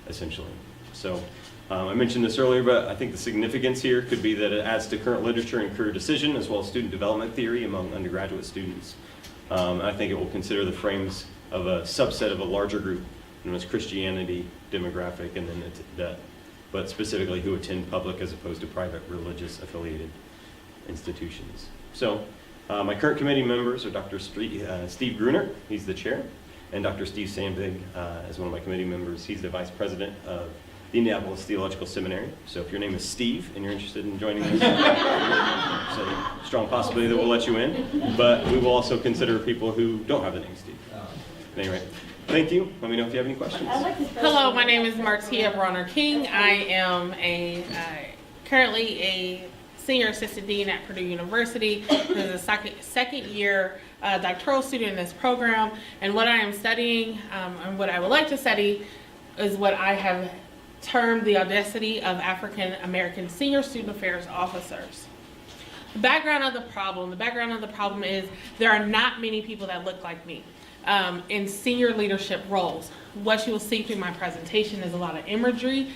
[SPEAKER 9] essentially. So I mentioned this earlier, but I think the significance here could be that it adds to current literature and career decision, as well as student development theory among undergraduate students. I think it will consider the frames of a subset of a larger group known as Christianity, demographic, and then the but specifically who attend public as opposed to private religious affiliated institutions. So my current committee members are Dr. Steve Gruner, he's the chair, and Dr. Steve Sandvig is one of my committee members. He's the vice president of the Indianapolis Theological Seminary. So if your name is Steve and you're interested in joining us, there's a strong possibility that we'll let you in, but we will also consider people who don't have the name Steve. Anyway, thank you. Let me know if you have any questions.
[SPEAKER 10] Hello, my name is Martia Bronner King. I am currently a senior assistant dean at Purdue University. This is a second year doctoral student in this program, and what I am studying and what I would like to study is what I have termed the audacity of African American senior student affairs officers. The background of the problem is there are not many people that look like me in senior leadership roles. What you will see through my presentation is a lot of imagery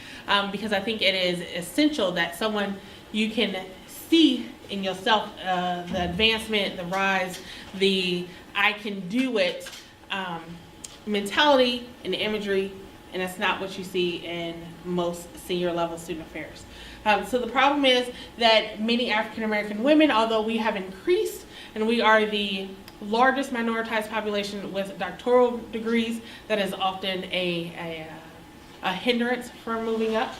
[SPEAKER 10] because I think it is essential that someone you can see in yourself the advancement, the rise, the I can do it mentality and imagery, and it's not what you see in most senior level student affairs. So the problem is that many African American women, although we have increased and we are the largest minoritized population with doctoral degrees, that is often a hindrance for moving up.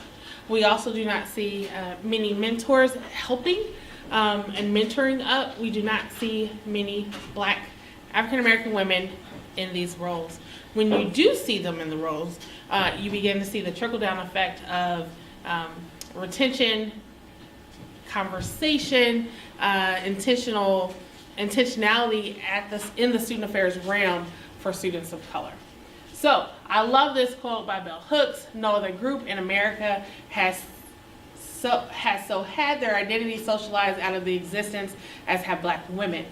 [SPEAKER 10] We also do not see many mentors helping and mentoring up. We do not see many Black African American women in these roles. When you do see them in the roles, you begin to see the trickle-down effect of retention, conversation, intentionality in the student affairs realm for students of color. So I love this quote by Bell Hooks: "No other group in America has had their identity socialized out of the existence as have Black women.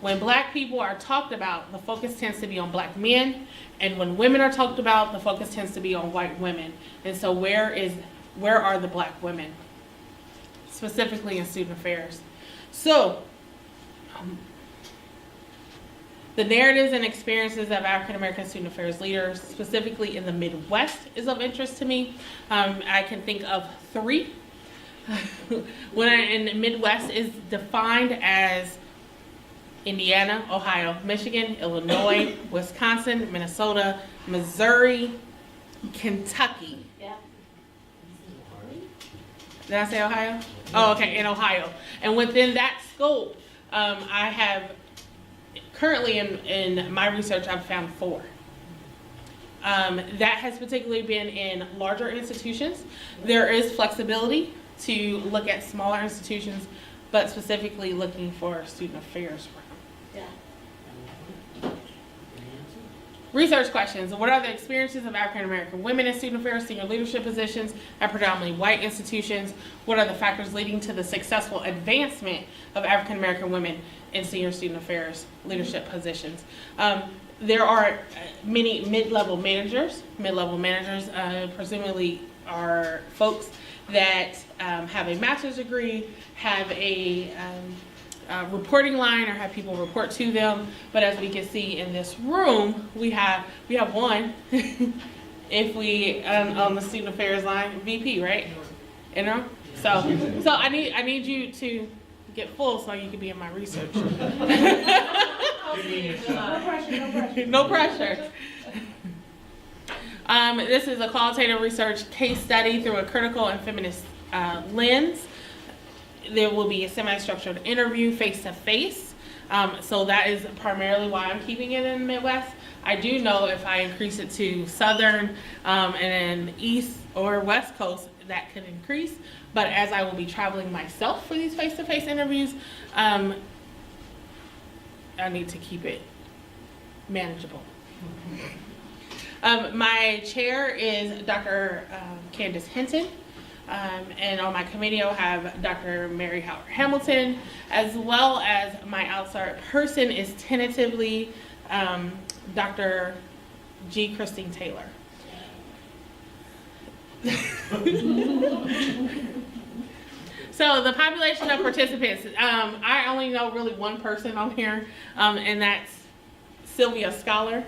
[SPEAKER 10] When Black people are talked about, the focus tends to be on Black men, and when women are talked about, the focus tends to be on white women. And so where are the Black women, specifically in student affairs?" So the narratives and experiences of African American student affairs leaders, specifically in the Midwest, is of interest to me. I can think of three. In the Midwest is defined as Indiana, Ohio, Michigan, Illinois, Wisconsin, Minnesota, Missouri, Kentucky.
[SPEAKER 3] Yeah.
[SPEAKER 10] Did I say Ohio? Oh, okay, in Ohio. And within that scope, I have currently in my research, I've found 4. That has particularly been in larger institutions. There is flexibility to look at smaller institutions, but specifically looking for student affairs.
[SPEAKER 3] Yeah.
[SPEAKER 10] Research questions. What are the experiences of African American women in student affairs, senior leadership positions at predominantly white institutions? What are the factors leading to the successful advancement of African American women in senior student affairs leadership positions? There are many mid-level managers. Mid-level managers presumably are folks that have a master's degree, have a reporting line, or have people report to them. But as we can see in this room, we have one. If we on the student affairs line, VP, right? Interim. So I need you to get full so you can be in my research. No pressure. This is a qualitative research case study through a critical and feminist lens. There will be a semi-structured interview face-to-face. So that is primarily why I'm keeping it in the Midwest. I do know if I increase it to Southern and then East or West Coast, that could increase. But as I will be traveling myself for these face-to-face interviews, I need to keep it manageable. My chair is Dr. Candace Hinton. And on my committee, I'll have Dr. Mary Howard Hamilton, as well as my outside person is tentatively Dr. G. Christine Taylor. So the population of participants, I only know really one person on here, and that's Sylvia Scholar.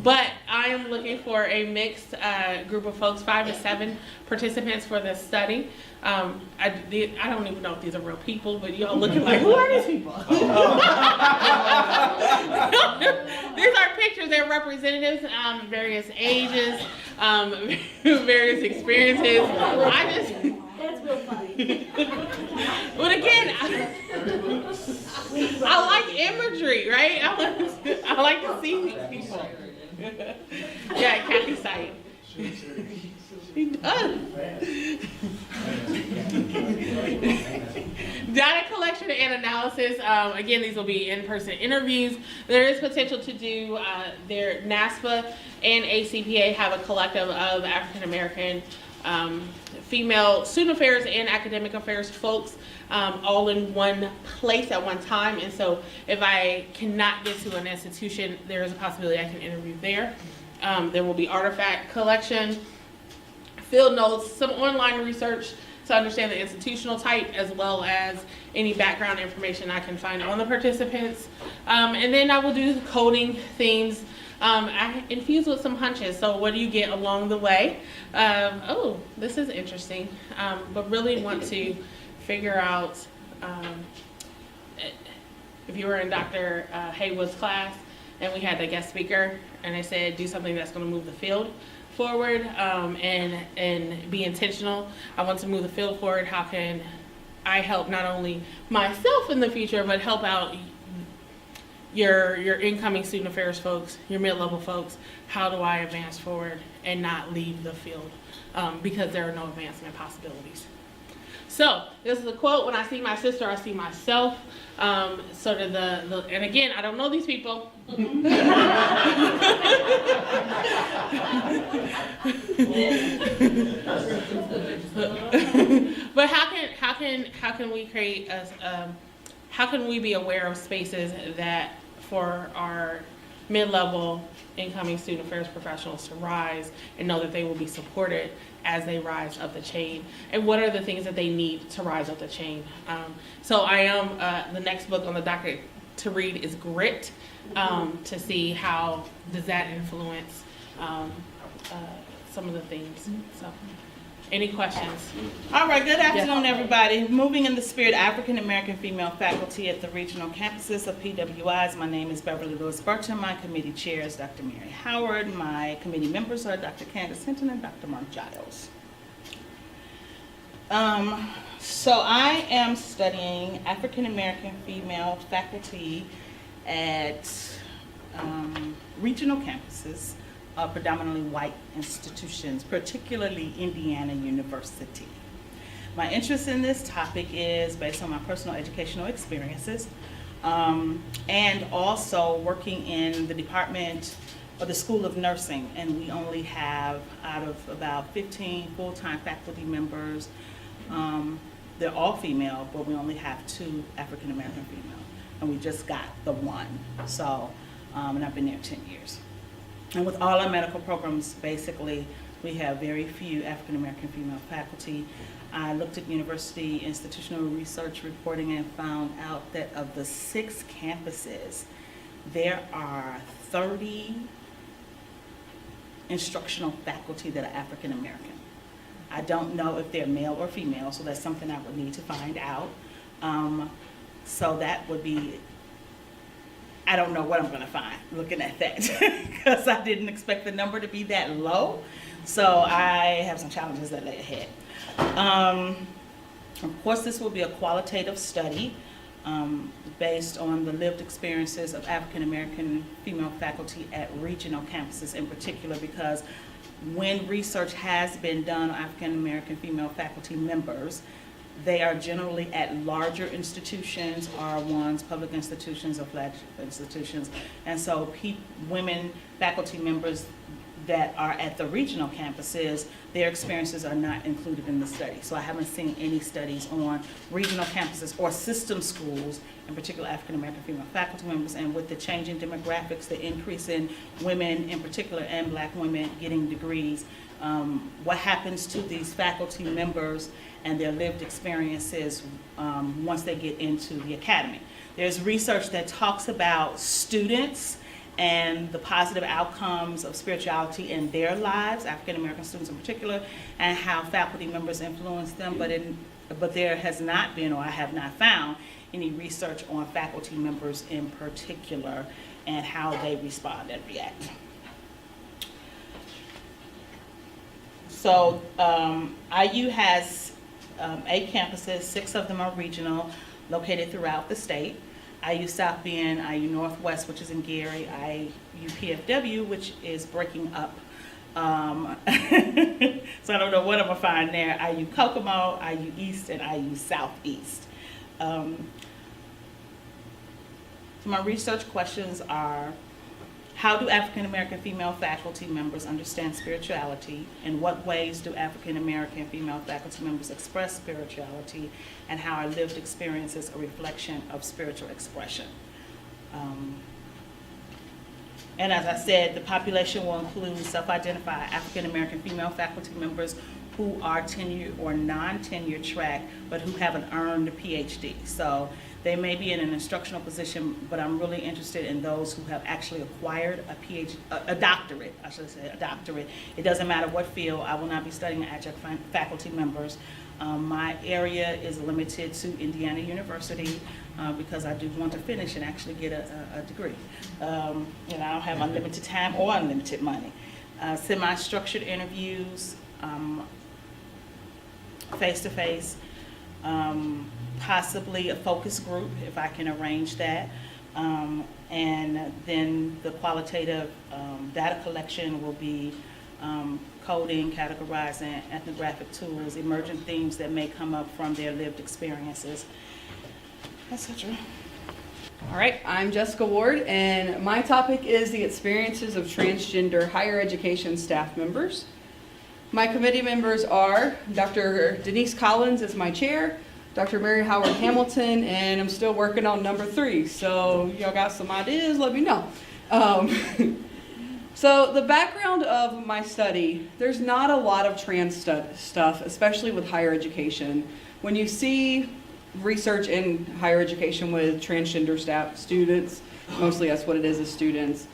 [SPEAKER 10] But I am looking for a mixed group of folks, 5 to 7 participants for this study. I don't even know if these are real people, but y'all looking like, who are these people? These are pictures, they're representatives, various ages, various experiences.
[SPEAKER 3] That's real funny.
[SPEAKER 10] But again, I like imagery, right? I like to see these people. Yeah, Kathy Sight. She does. Data collection and analysis. Again, these will be in-person interviews. There is potential to do their NASPA and ACPA have a collective of African American female student affairs and academic affairs folks all in one place at one time. And so if I cannot get to an institution, there is a possibility I can interview there. There will be artifact collection, field notes, some online research to understand the institutional type, as well as any background information I can find on the participants. And then I will do coding themes. I infuse with some hunches. So what do you get along the way? Oh, this is interesting. But really want to figure out, if you were in Dr. Haywood's class and we had a guest speaker and they said do something that's going to move the field forward and be intentional. I want to move the field forward. How can I help not only myself in the future, but help out your incoming student affairs folks, your mid-level folks? How do I advance forward and not leave the field because there are no advancement possibilities? So this is a quote: when I see my sister, I see myself. Sort of and again, I don't know these people. But how can we create how can we be aware of spaces that for our mid-level incoming student affairs professionals to rise and know that they will be supported as they rise up the chain, and what are the things that they need to rise up the chain? So I am, the next book on the docket to read is Grit, to see how does that influence some of the things. So, any questions?
[SPEAKER 11] All right, good afternoon, everybody. Moving in the spirit of African American female faculty at the regional campuses of PWIs, my name is Beverly Lewis Burton. My committee chair is Dr. Mary Howard. My committee members are Dr. Candace Hinton and Dr. Mark Giles. So I am studying African American female faculty at regional campuses, predominantly white institutions, particularly Indiana University. My interest in this topic is based on my personal educational experiences, and also working in the department or the School of Nursing, and we only have, out of about 15 full-time faculty members, they're all female, but we only have 2 African American female, and we just got the one. So, and I've been there 10 years. And with all our medical programs, basically, we have very few African American female faculty. I looked at university institutional research reporting and found out that of the 6 campuses, there are 30 instructional faculty that are African American. I don't know if they're male or female, so that's something I would need to find out. So that would be, I don't know what I'm going to find looking at that, because I didn't expect the number to be that low. So I have some challenges that lay ahead. Of course, this will be a qualitative study based on the lived experiences of African American female faculty at regional campuses in particular, because when research has been done on African American female faculty members, they are generally at larger institutions, R1s, public institutions, or flagship institutions. And so women faculty members that are at the regional campuses, their experiences are not included in the study. So I haven't seen any studies on regional campuses or system schools, in particular African American female faculty members, and with the changing demographics, the increase in women in particular and Black women getting degrees, what happens to these faculty members and their lived experiences once they get into the academy. There's research that talks about students and the positive outcomes of spirituality in their lives, African American students in particular, and how faculty members influence them, but there has not been, or I have not found, any research on faculty members in particular and how they respond and react. So IU has 8 campuses, 6 of them are regional, located throughout the state. IU South Bend, IU Northwest, which is in Gary, IU PFW, which is breaking up. So I don't know what I'm gonna find there. IU Kokomo, IU East, and IU Southeast. So my research questions are, how do African American female faculty members understand spirituality? In what ways do African American female faculty members express spirituality? And how are lived experiences a reflection of spiritual expression? And as I said, the population will include self-identified African American female faculty members who are tenure or non-tenure track, but who haven't earned a PhD. So they may be in an instructional position, but I'm really interested in those who have actually acquired a PhD, a doctorate, I should say, a doctorate. It doesn't matter what field. I will not be studying adjunct faculty members. My area is limited to Indiana University because I do want to finish and actually get a degree. I don't have unlimited time or unlimited money. Semi-structured interviews, face-to-face, possibly a focus group if I can arrange that. And then the qualitative data collection will be coding, categorizing, ethnographic tools, emerging themes that may come up from their lived experiences, etc.
[SPEAKER 12] All right, I'm Jessica Ward, and my topic is the experiences of transgender higher education staff members. My committee members are Dr. Denise Collins is my chair, Dr. Mary Howard Hamilton, and I'm still working on number 3, so y'all got some ideas, let me know. So the background of my study, there's not a lot of trans stuff, especially with higher education. When you see research in higher education with transgender staff students, mostly that's what it is students,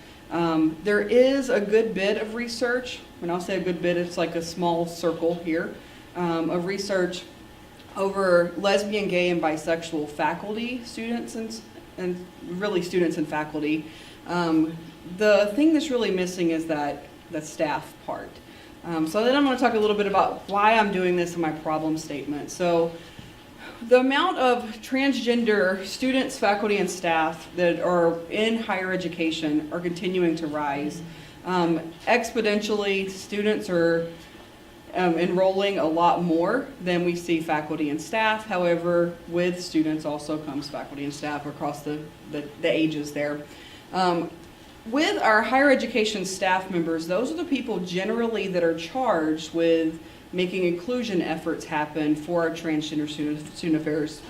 [SPEAKER 12] there is a good bit of research. When I'll say a good bit, it's like a small circle here of research over lesbian, gay, and bisexual faculty, students, and really students and faculty. The thing that's really missing is the staff part. So then I'm going to talk a little bit about why I'm doing this in my problem statement. So the amount of transgender students, faculty, and staff that are in higher education are continuing to rise. Exponentially, students are enrolling a lot more than we see faculty and staff. However, with students also comes faculty and staff across the ages there. With our higher education staff members, those are the people generally that are charged with making inclusion efforts happen for our transgender student affairs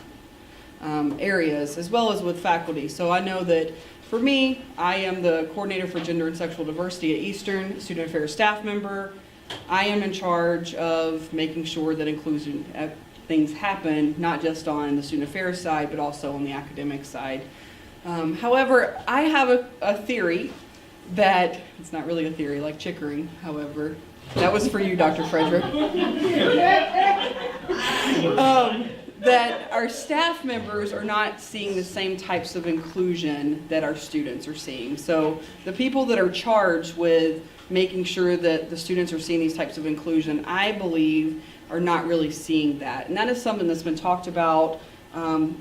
[SPEAKER 12] areas, as well as with faculty. So I know that for me, I am the coordinator for gender and sexual diversity at Eastern, student affairs staff member. I am in charge of making sure that inclusion things happen, not just on the student affairs side, but also on the academic side. However, I have a theory that, it's not really a theory like chickering, however, that was for you, Dr. Frederick, that our staff members are not seeing the same types of inclusion that our students are seeing. So the people that are charged with making sure that the students are seeing these types of inclusion, I believe, are not really seeing that. And that is something that's been talked about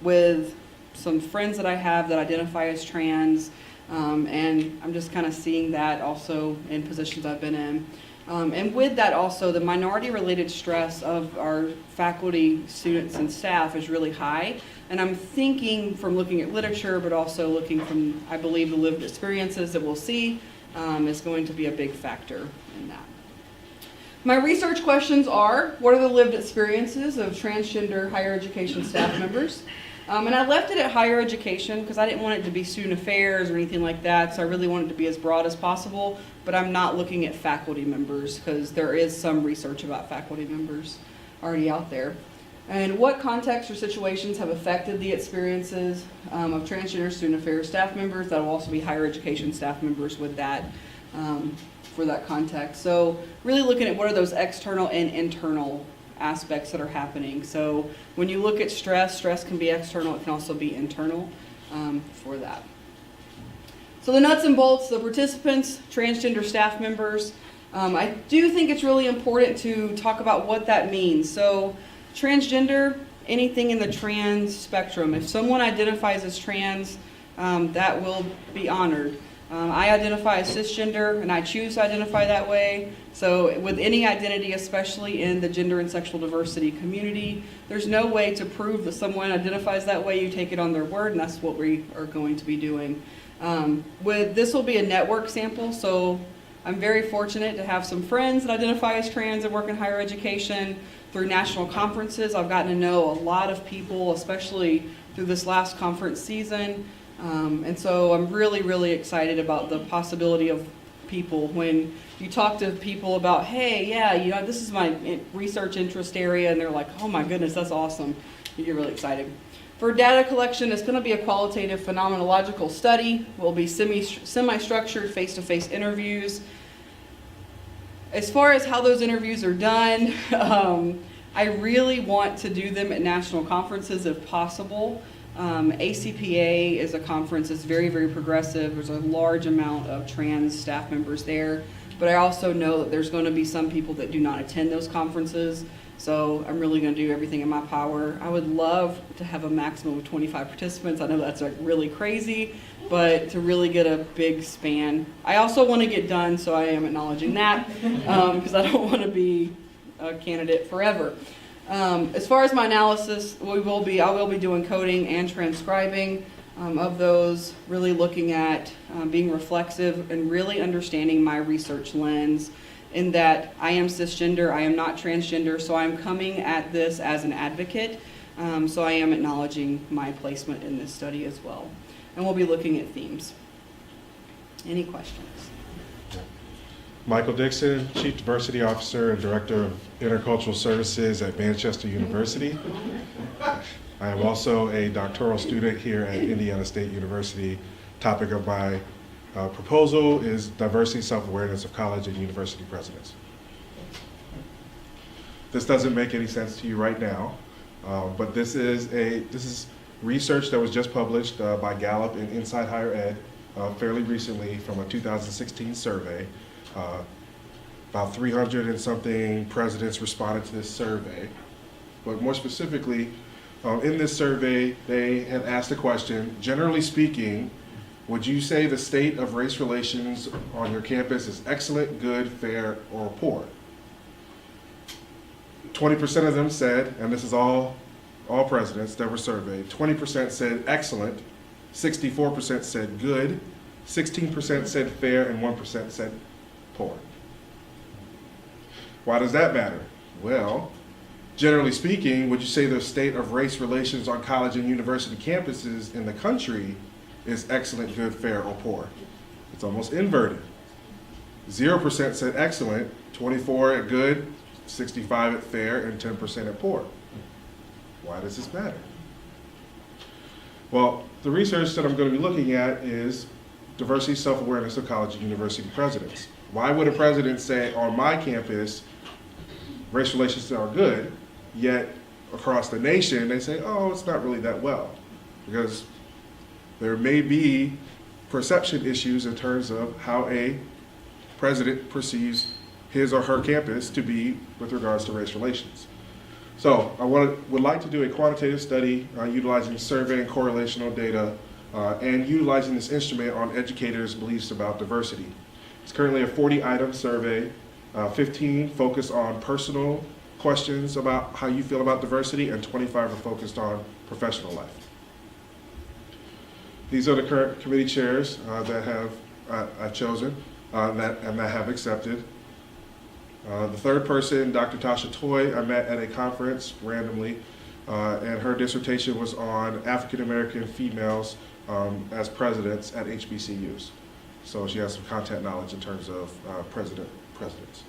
[SPEAKER 12] with some friends that I have that identify as trans, and I'm just kind of seeing that also in positions I've been in. And with that also, the minority-related stress of our faculty, students, and staff is really high. And I'm thinking from looking at literature, but also looking from, I believe, the lived experiences that we'll see is going to be a big factor in that. My research questions are, what are the lived experiences of transgender higher education staff members? And I left it at higher education because I didn't want it to be student affairs or anything like that, so I really wanted it to be as broad as possible, but I'm not looking at faculty members because there is some research about faculty members already out there. And what contexts or situations have affected the experiences of transgender student affairs staff members? That will also be higher education staff members with that, for that context. So really looking at what are those external and internal aspects that are happening. So when you look at stress, stress can be external, it can also be internal for that. So the nuts and bolts, the participants, transgender staff members, I do think it's really important to talk about what that means. So transgender, anything in the trans spectrum. If someone identifies as trans, that will be honored. I identify as cisgender, and I choose to identify that way. So with any identity, especially in the gender and sexual diversity community, there's no way to prove that someone identifies that way. You take it on their word, and that's what we are going to be doing. This will be a network sample, so I'm very fortunate to have some friends that identify as trans and work in higher education. Through national conferences, I've gotten to know a lot of people, especially through this last conference season. And so I'm really, really excited about the possibility of people. When you talk to people about, hey, yeah, you know, this is my research interest area, and they're like, oh my goodness, that's awesome. You get really excited. For data collection, it's going to be a qualitative phenomenological study. Will be semi-structured face-to-face interviews. As far as how those interviews are done, I really want to do them at national conferences if possible. ACPA is a conference that's very, very progressive. There's a large amount of trans staff members there, but I also know that there's going to be some people that do not attend those conferences, so I'm really going to do everything in my power. I would love to have a maximum of 25 participants. I know that's like really crazy, but to really get a big span. I also want to get done, so I am acknowledging that, because I don't want to be a candidate forever. As far as my analysis, I will be doing coding and transcribing of those, really looking at being reflexive and really understanding my research lens in that I am cisgender, I am not transgender, so I'm coming at this as an advocate, so I am acknowledging my placement in this study as well. And we'll be looking at themes. Any questions?
[SPEAKER 13] Michael Dixon, Chief Diversity Officer and Director of Intercultural Services at Manchester University. I am also a doctoral student here at Indiana State University. Topic of my proposal is diversity, self-awareness of college and university presidents. This doesn't make any sense to you right now, but this is research that was just published by Gallup in Inside Higher Ed fairly recently from a 2016 survey. About 300 and something presidents responded to this survey. But more specifically, in this survey, they had asked a question, generally speaking, would you say the state of race relations on your campus is excellent, good, fair, or poor? 20% of them said, and this is all presidents that were surveyed, 20% said excellent, 64% said good, 16% said fair, and 1% said poor. Why does that matter? Well, generally speaking, would you say the state of race relations on college and university campuses in the country is excellent, good, fair, or poor? It's almost inverted. 0% said excellent, 24 at good, 65 at fair, and 10% at poor. Why does this matter? Well, the research that I'm going to be looking at is diversity, self-awareness of college and university presidents. Why would a president say, on my campus, race relations are good, yet across the nation, they say, oh, it's not really that well? Because there may be perception issues in terms of how a president perceives his or her campus to be with regards to race relations. So I would like to do a quantitative study utilizing survey and correlational data and utilizing this instrument on educators' beliefs about diversity. It's currently a 40-item survey, 15 focus on personal questions about how you feel about diversity, and 25 are focused on professional life. These are the current committee chairs that I've chosen and that have accepted. The third person, Dr. Tasha Toy, I met at a conference randomly, and her dissertation was on African American females as presidents at HBCUs. So she has some content knowledge in terms of presidents.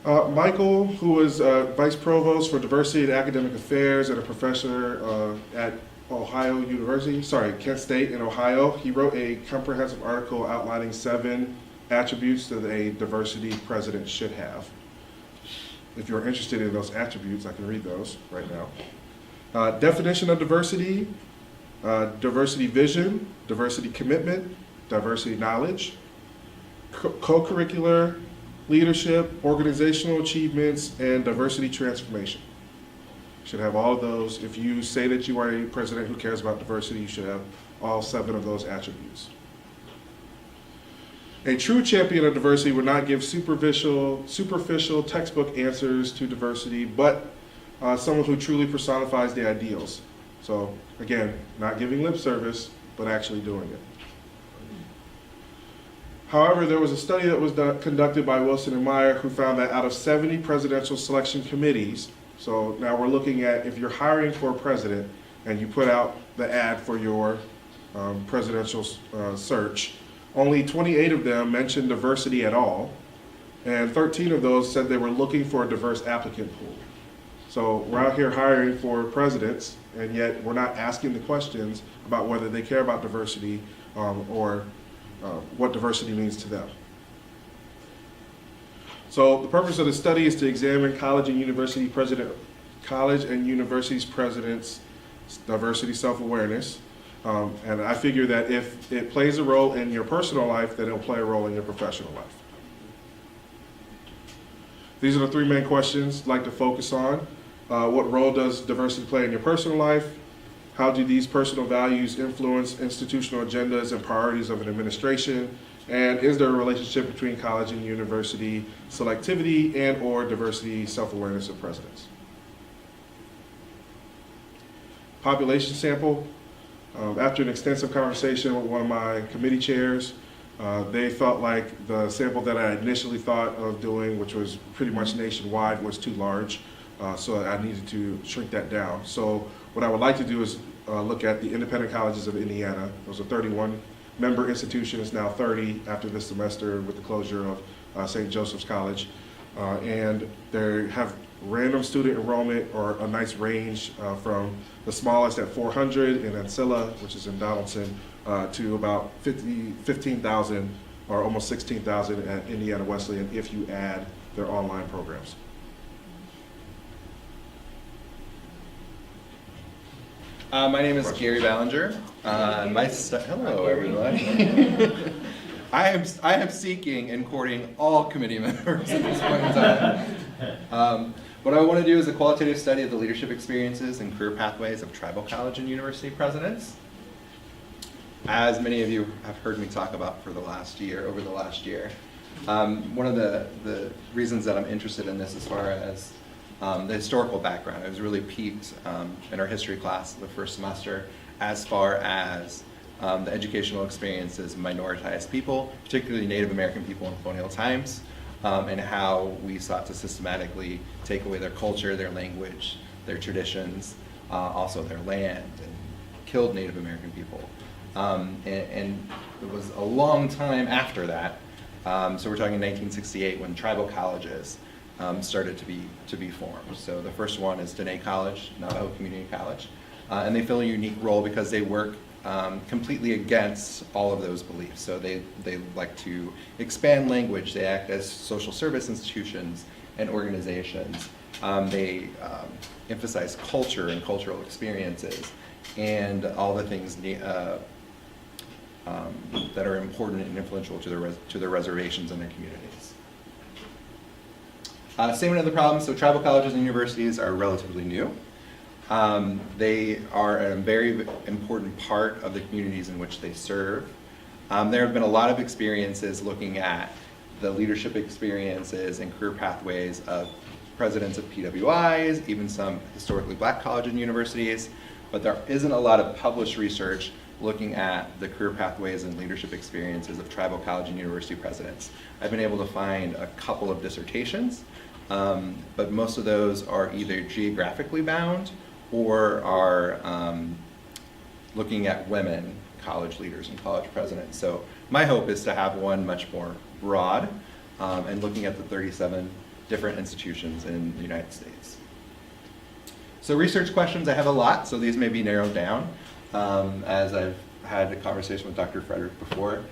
[SPEAKER 13] Michael, who is Vice Provost for Diversity and Academic Affairs and a professor at Kent State in Ohio, he wrote a comprehensive article outlining 7 attributes that a diversity president should have. If you're interested in those attributes, I can read those right now. Definition of diversity, diversity vision, diversity commitment, diversity knowledge, co-curricular leadership, organizational achievements, and diversity transformation. You should have all of those. If you say that you are a president who cares about diversity, you should have all 7 of those attributes. A true champion of diversity would not give superficial textbook answers to diversity, but someone who truly personifies the ideals. So again, not giving lip service, but actually doing it. However, there was a study that was conducted by Wilson and Meyer who found that out of 70 presidential selection committees, so now we're looking at if you're hiring for a president and you put out the ad for your presidential search, only 28 of them mentioned diversity at all, and 13 of those said they were looking for a diverse applicant pool. So we're out here hiring for presidents, and yet we're not asking the questions about whether they care about diversity or what diversity means to them. So the purpose of the study is to examine college and universities presidents' diversity self-awareness. And I figure that if it plays a role in your personal life, then it'll play a role in your professional life. These are the 3 main questions I'd like to focus on. What role does diversity play in your personal life? How do these personal values influence institutional agendas and priorities of an administration? And is there a relationship between college and university selectivity and or diversity self-awareness of presidents? Population sample. After an extensive conversation with one of my committee chairs, they felt like the sample that I initially thought of doing, which was pretty much nationwide, was too large. So I needed to shrink that down. So what I would like to do is look at the independent colleges of Indiana. Those are 31 member institution, is now 30 after this semester with the closure of St. Joseph's College. And they have random student enrollment, or a nice range from the smallest at 400 in Ancilla, which is in Donaldson, to about 15,000 or almost 16,000 at Indiana Wesleyan if you add their online programs.
[SPEAKER 14] My name is Gary Ballinger. Hello, everybody. I am seeking and courting all committee members at this point in time. What I want to do is a qualitative study of the leadership experiences and career pathways of tribal college and university presidents. As many of you have heard me talk about over the last year, one of the reasons that I'm interested in this, as far as the historical background, I was really piqued in our history class the first semester as far as the educational experiences of minoritized people, particularly Native American people in colonial times, and how we sought to systematically take away their culture, their language, their traditions, also their land, and killed Native American people. And it was a long time after that, so we're talking 1968 when tribal colleges started to be formed. So the first one is Dene College, Navajo Community College, and they fill a unique role because they work completely against all of those beliefs. So they like to expand language. They act as social service institutions and organizations. They emphasize culture and cultural experiences and all the things that are important and influential to their reservations and their communities. Statement of the problem. So tribal colleges and universities are relatively new. They are a very important part of the communities in which they serve. There have been a lot of experiences looking at the leadership experiences and career pathways of presidents of PWIs, even some historically black colleges and universities, but there isn't a lot of published research looking at the career pathways and leadership experiences of tribal college and university presidents. I've been able to find a couple of dissertations, but most of those are either geographically bound or are looking at women college leaders and college presidents. So my hope is to have one much more broad and looking at the 37 different institutions in the United States. So research questions, I have a lot, so these may be narrowed down as I've had a conversation with Dr. Frederick before.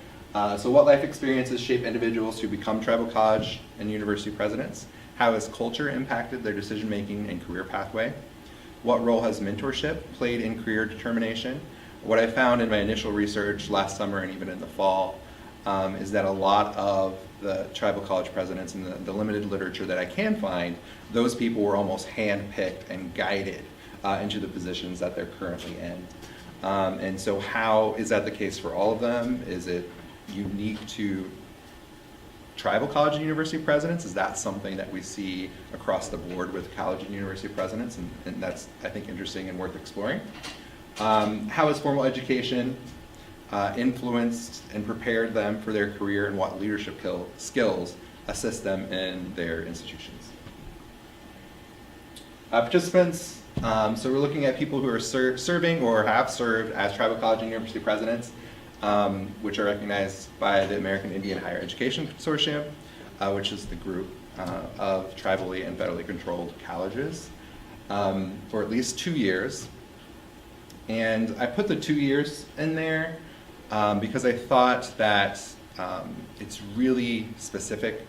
[SPEAKER 14] So what life experiences shape individuals who become tribal college and university presidents? How has culture impacted their decision-making and career pathway? What role has mentorship played in career determination? What I found in my initial research last summer and even in the fall is that a lot of the tribal college presidents and the limited literature that I can find, those people were almost hand-picked and guided into the positions that they're currently in. And so how is that the case for all of them? Is it unique to tribal college and university presidents? Is that something that we see across the board with college and university presidents? And that's, I think, interesting and worth exploring. How has formal education influenced and prepared them for their career, and what leadership skills assist them in their institutions? Participants, so we're looking at people who are serving or have served as tribal college and university presidents, which are recognized by the American Indian Higher Education Consortium, which is the group of tribally and federally controlled colleges, for at least 2 years. And I put the 2 years in there because I thought that it's really specific,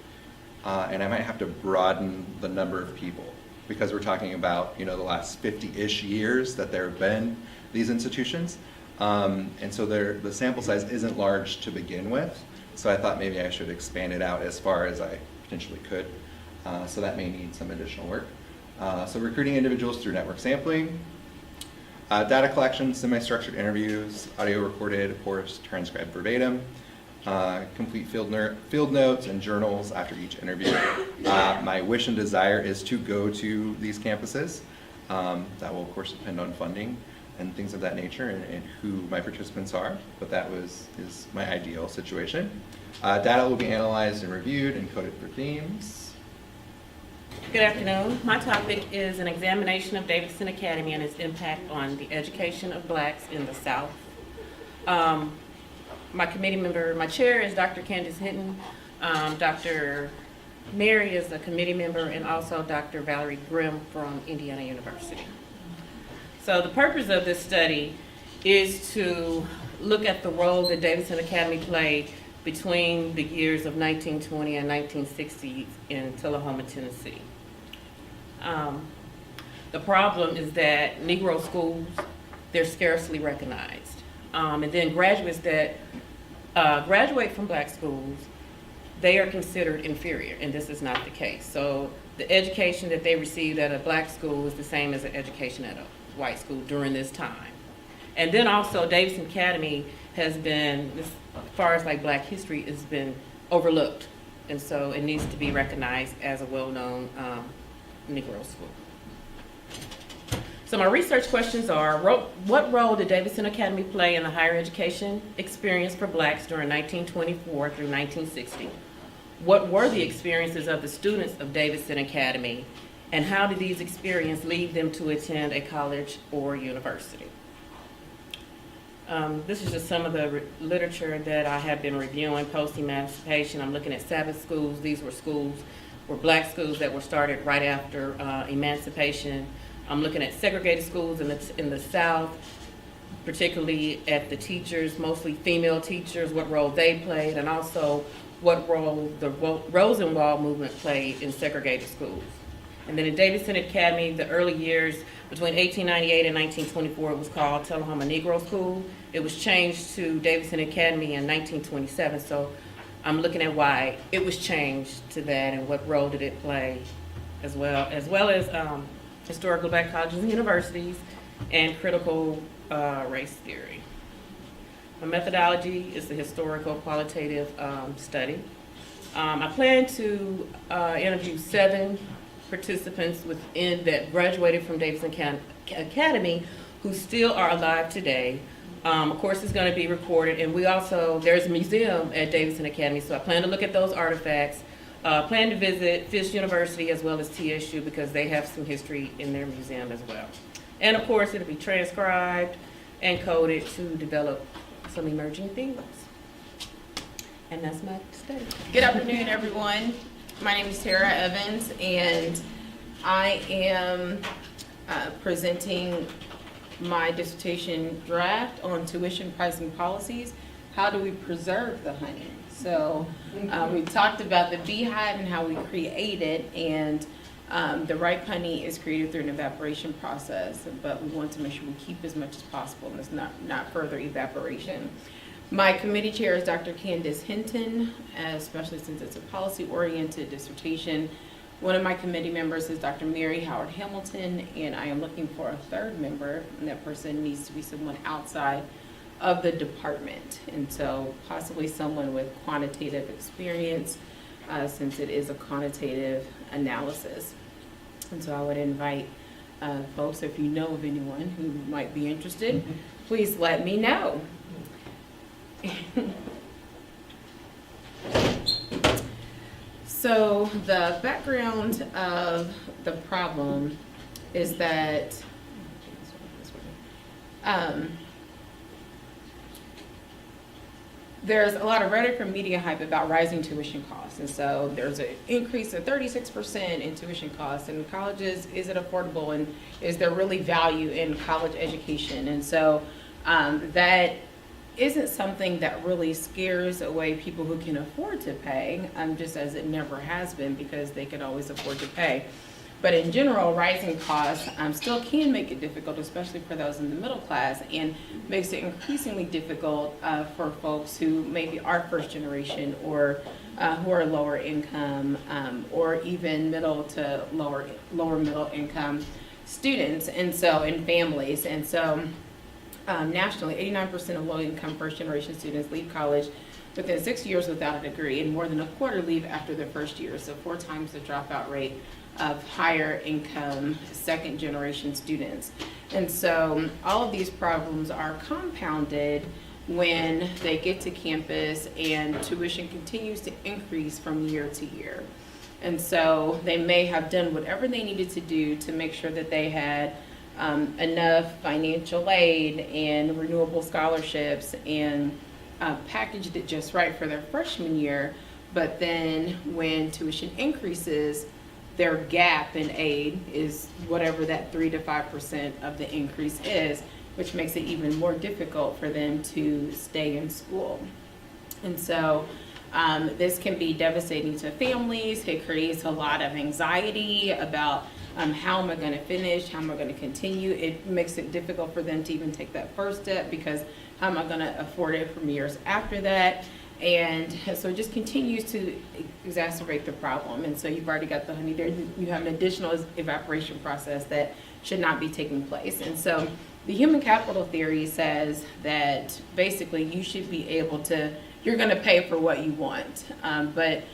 [SPEAKER 14] and I might have to broaden the number of people, because we're talking about, you know, the last 50-ish years that there have been these institutions. And so the sample size isn't large to begin with, so I thought maybe I should expand it out as far as I potentially could. So that may need some additional work. So recruiting individuals through network sampling, data collection, semi-structured interviews, audio recorded, of course, transcribed verbatim, complete field notes and journals after each interview. My wish and desire is to go to these campuses. That will, of course, depend on funding and things of that nature, and who my participants are, but that is my ideal situation. Data will be analyzed and reviewed and coded for themes.
[SPEAKER 7] Good afternoon. My topic is an examination of Davidson Academy and its impact on the education of blacks in the South. My committee member, my chair is Dr. Candace Hinton. Dr. Mary is a committee member, and also Dr. Valerie Grimm from Indiana University. So the purpose of this study is to look at the role that Davidson Academy played between the years of 1920 and 1960 in Tullahoma, Tennessee. The problem is that Negro schools, they're scarcely recognized. And then graduates that graduate from black schools, they are considered inferior, and this is not the case. So the education that they received at a black school is the same as an education at a white school during this time. And then also Davidson Academy has been, as far as like black history, has been overlooked. And so it needs to be recognized as a well-known Negro school. So my research questions are, what role did Davidson Academy play in the higher education experience for blacks during 1924 through 1960? What were the experiences of the students of Davidson Academy, and how did these experiences lead them to attend a college or university? This is just some of the literature that I have been reviewing post-emancipation. I'm looking at Sabbath schools. These were black schools that were started right after emancipation. I'm looking at segregated schools in the South, particularly at the teachers, mostly female teachers, what role they played, and also what role the Rosenwald movement played in segregated schools. And then in Davidson Academy, the early years between 1898 and 1924, it was called Tullahoma Negro School. It was changed to Davidson Academy in 1927. So I'm looking at why it was changed to that and what role did it play, as well as historical black colleges and universities and critical race theory. My methodology is the historical qualitative study. I plan to interview 7 participants within that graduated from Davidson Academy who still are alive today. Of course, it's going to be recorded, and there's a museum at Davidson Academy, so I plan to look at those artifacts. Plan to visit Fisk University as well as TSU because they have some history in their museum as well. And of course, it'll be transcribed and coded to develop some emerging themes. And that's my study.
[SPEAKER 15] Good afternoon, everyone.
[SPEAKER 7] My name is Tara Evans, and I am presenting my dissertation draft on tuition pricing policies. How do we preserve the honey? So we talked about the beehive and how we create it, and the ripe honey is created through an evaporation process, but we want to make sure we keep as much as possible and there's not further evaporation. My committee chair is Dr. Candace Hinton, especially since it's a policy-oriented dissertation. One of my committee members is Dr. Mary Howard Hamilton, and I am looking for a third member, and that person needs to be someone outside of the department, and so possibly someone with quantitative experience, since it is a quantitative analysis. And so I would invite folks, if you know of anyone who might be interested, please let me know. So the background of the problem is that there's a lot of rhetoric or media hype about rising tuition costs. And so there's an increase of 36% in tuition costs in colleges. Is it affordable, and is there really value in college education? And so that isn't something that really scares away people who can afford to pay, just as it never has been, because they could always afford to pay. But in general, rising costs still can make it difficult, especially for those in the middle class, and makes it increasingly difficult for folks who maybe are first generation, or who are lower income, or even middle to lower middle income students, and so in families. And so nationally, 89% of low-income first-generation students leave college within 6 years without a degree, and more than a quarter leave after their first year, so 4 times the dropout rate of higher income second-generation students. And so all of these problems are compounded when they get to campus and tuition continues to increase from year to year. And so they may have done whatever they needed to do to make sure that they had enough financial aid and renewable scholarships and packaged it just right for their freshman year, but then when tuition increases, their gap in aid is whatever that 3 to 5% of the increase is, which makes it even more difficult for them to stay in school. And so this can be devastating to families. It creates a lot of anxiety about how am I going to finish, how am I going to continue. It makes it difficult for them to even take that first step, because how am I going to afford it from years after that? And so it just continues to exacerbate the problem. And so you've already got the honey there. You have an additional evaporation process that should not be taking place. And so the human capital theory says that basically you should be able to, you're going to pay for what you want. But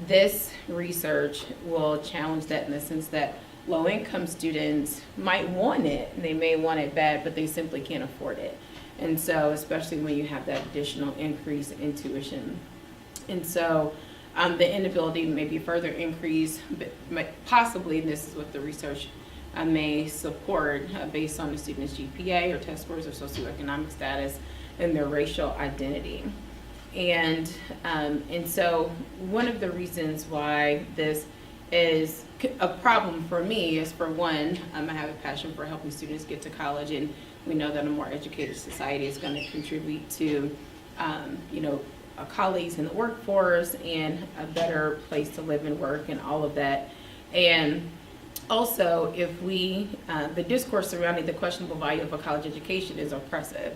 [SPEAKER 7] this research will challenge that in the sense that low-income students might want it. They may want it bad, but they simply can't afford it. And so, especially when you have that additional increase in tuition. And so, the inability to maybe further increase, but possibly, and this is what the research may support, based on the student's GPA or test scores or socioeconomic status and their racial identity. And so, one of the reasons why this is a problem for me is, for one, I have a passion for helping students get to college, and we know that a more educated society is going to contribute to, colleagues in the workforce and a better place to live and work and all of that. And also, if we, the discourse surrounding the questionable value of a college education is oppressive.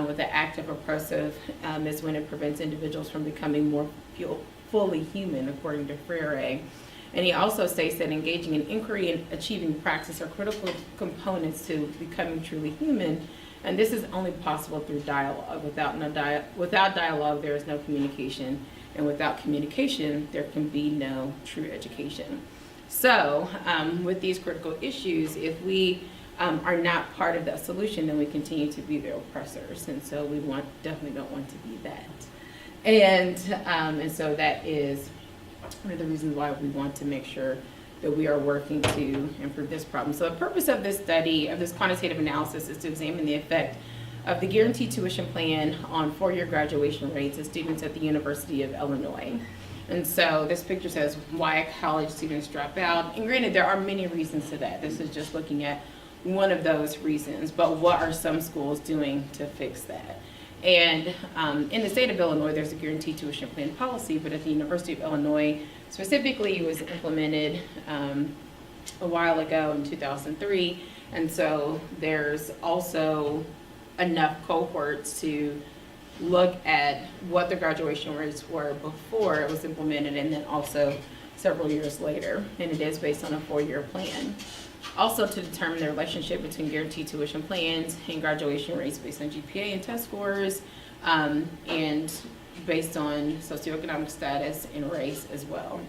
[SPEAKER 7] With the act of oppressive is when it prevents individuals from becoming more fully human, according to Freire. And he also states that engaging in inquiry and achieving praxis are critical components to becoming truly human. And this is only possible through dialogue. Without dialogue, there is no communication. And without communication, there can be no true education. So with these critical issues, if we are not part of that solution, then we continue to be the oppressors. And so we definitely don't want to be that. And so that is one of the reasons why we want to make sure that we are working to improve this problem. So the purpose of this study, of this quantitative analysis, is to examine the effect of the guaranteed tuition plan on four-year graduation rates of students at the University of Illinois. And so this picture says why college students drop out. And granted, there are many reasons to that. This is just looking at one of those reasons, but what are some schools doing to fix that? And in the state of Illinois, there's a guaranteed tuition plan policy, but at the University of Illinois, specifically, it was implemented a while ago in 2003. And so there's also enough cohorts to look at what the graduation rates were before it was implemented and then also several years later. And it is based on a 4-year plan. Also to determine the relationship between guaranteed tuition plans and graduation rates based on GPA and test scores, and based on socioeconomic status and race as well.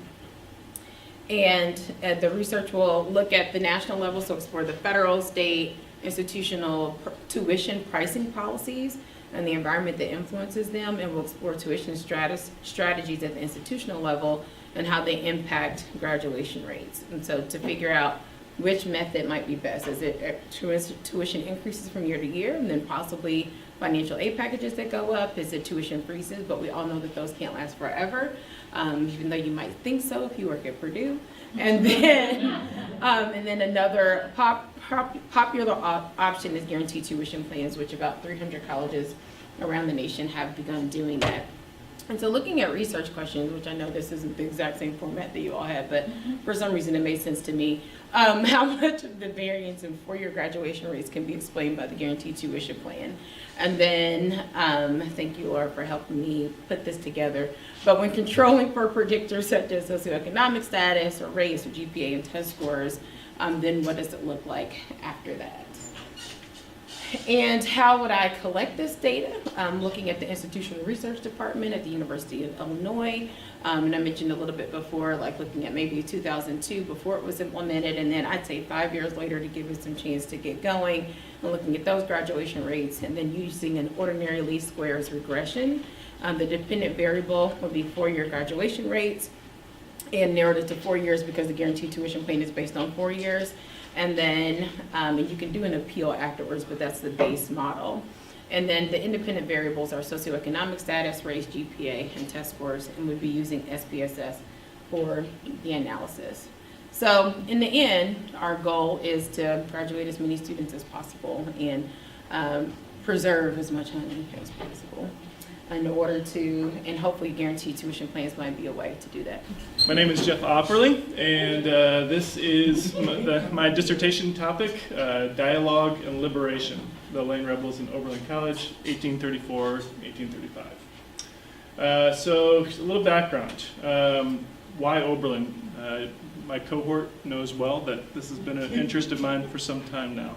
[SPEAKER 7] And the research will look at the national level, so explore the federal, state, institutional tuition pricing policies and the environment that influences them, and we'll explore tuition strategies at the institutional level and how they impact graduation rates. And so to figure out which method might be best. Is it tuition increases from year to year and then possibly financial aid packages that go up? Is it tuition freezes? But we all know that those can't last forever, even though you might think so if you work at Purdue. And then another popular option is guaranteed tuition plans, which about 300 colleges around the nation have begun doing that. And so looking at research questions, which I know this isn't the exact same format that you all have, but for some reason it made sense to me, how much of the variance in 4-year graduation rates can be explained by the guaranteed tuition plan. And then, thank you, Laura, for helping me put this together. But when controlling for predictors such as socioeconomic status or race or GPA and test scores, then what does it look like after that? And how would I collect this data? Looking at the Institutional Research Department at the University of Illinois. And I mentioned a little bit before, like looking at maybe 2002 before it was implemented, and then I'd say 5 years later to give it some chance to get going, and looking at those graduation rates, and then using an ordinary least squares regression. The dependent variable would be 4-year graduation rates, and narrowed it to 4 years because the guaranteed tuition plan is based on 4 years. And then and you can do an appeal afterwards, but that's the base model. And then the independent variables are socioeconomic status, race, GPA, and test scores, and we'd be using SPSS for the analysis. So in the end, our goal is to graduate as many students as possible and preserve as much money as possible in order to, and hopefully guaranteed tuition plans might be a way to do that.
[SPEAKER 15] My name is Jeff Opperly, and this is my dissertation topic, Dialogue and Liberation, the Lane Rebels in Oberlin College, 1834-1835. So a little background. Why Oberlin? My cohort knows well that this has been an interest of mine for some time now.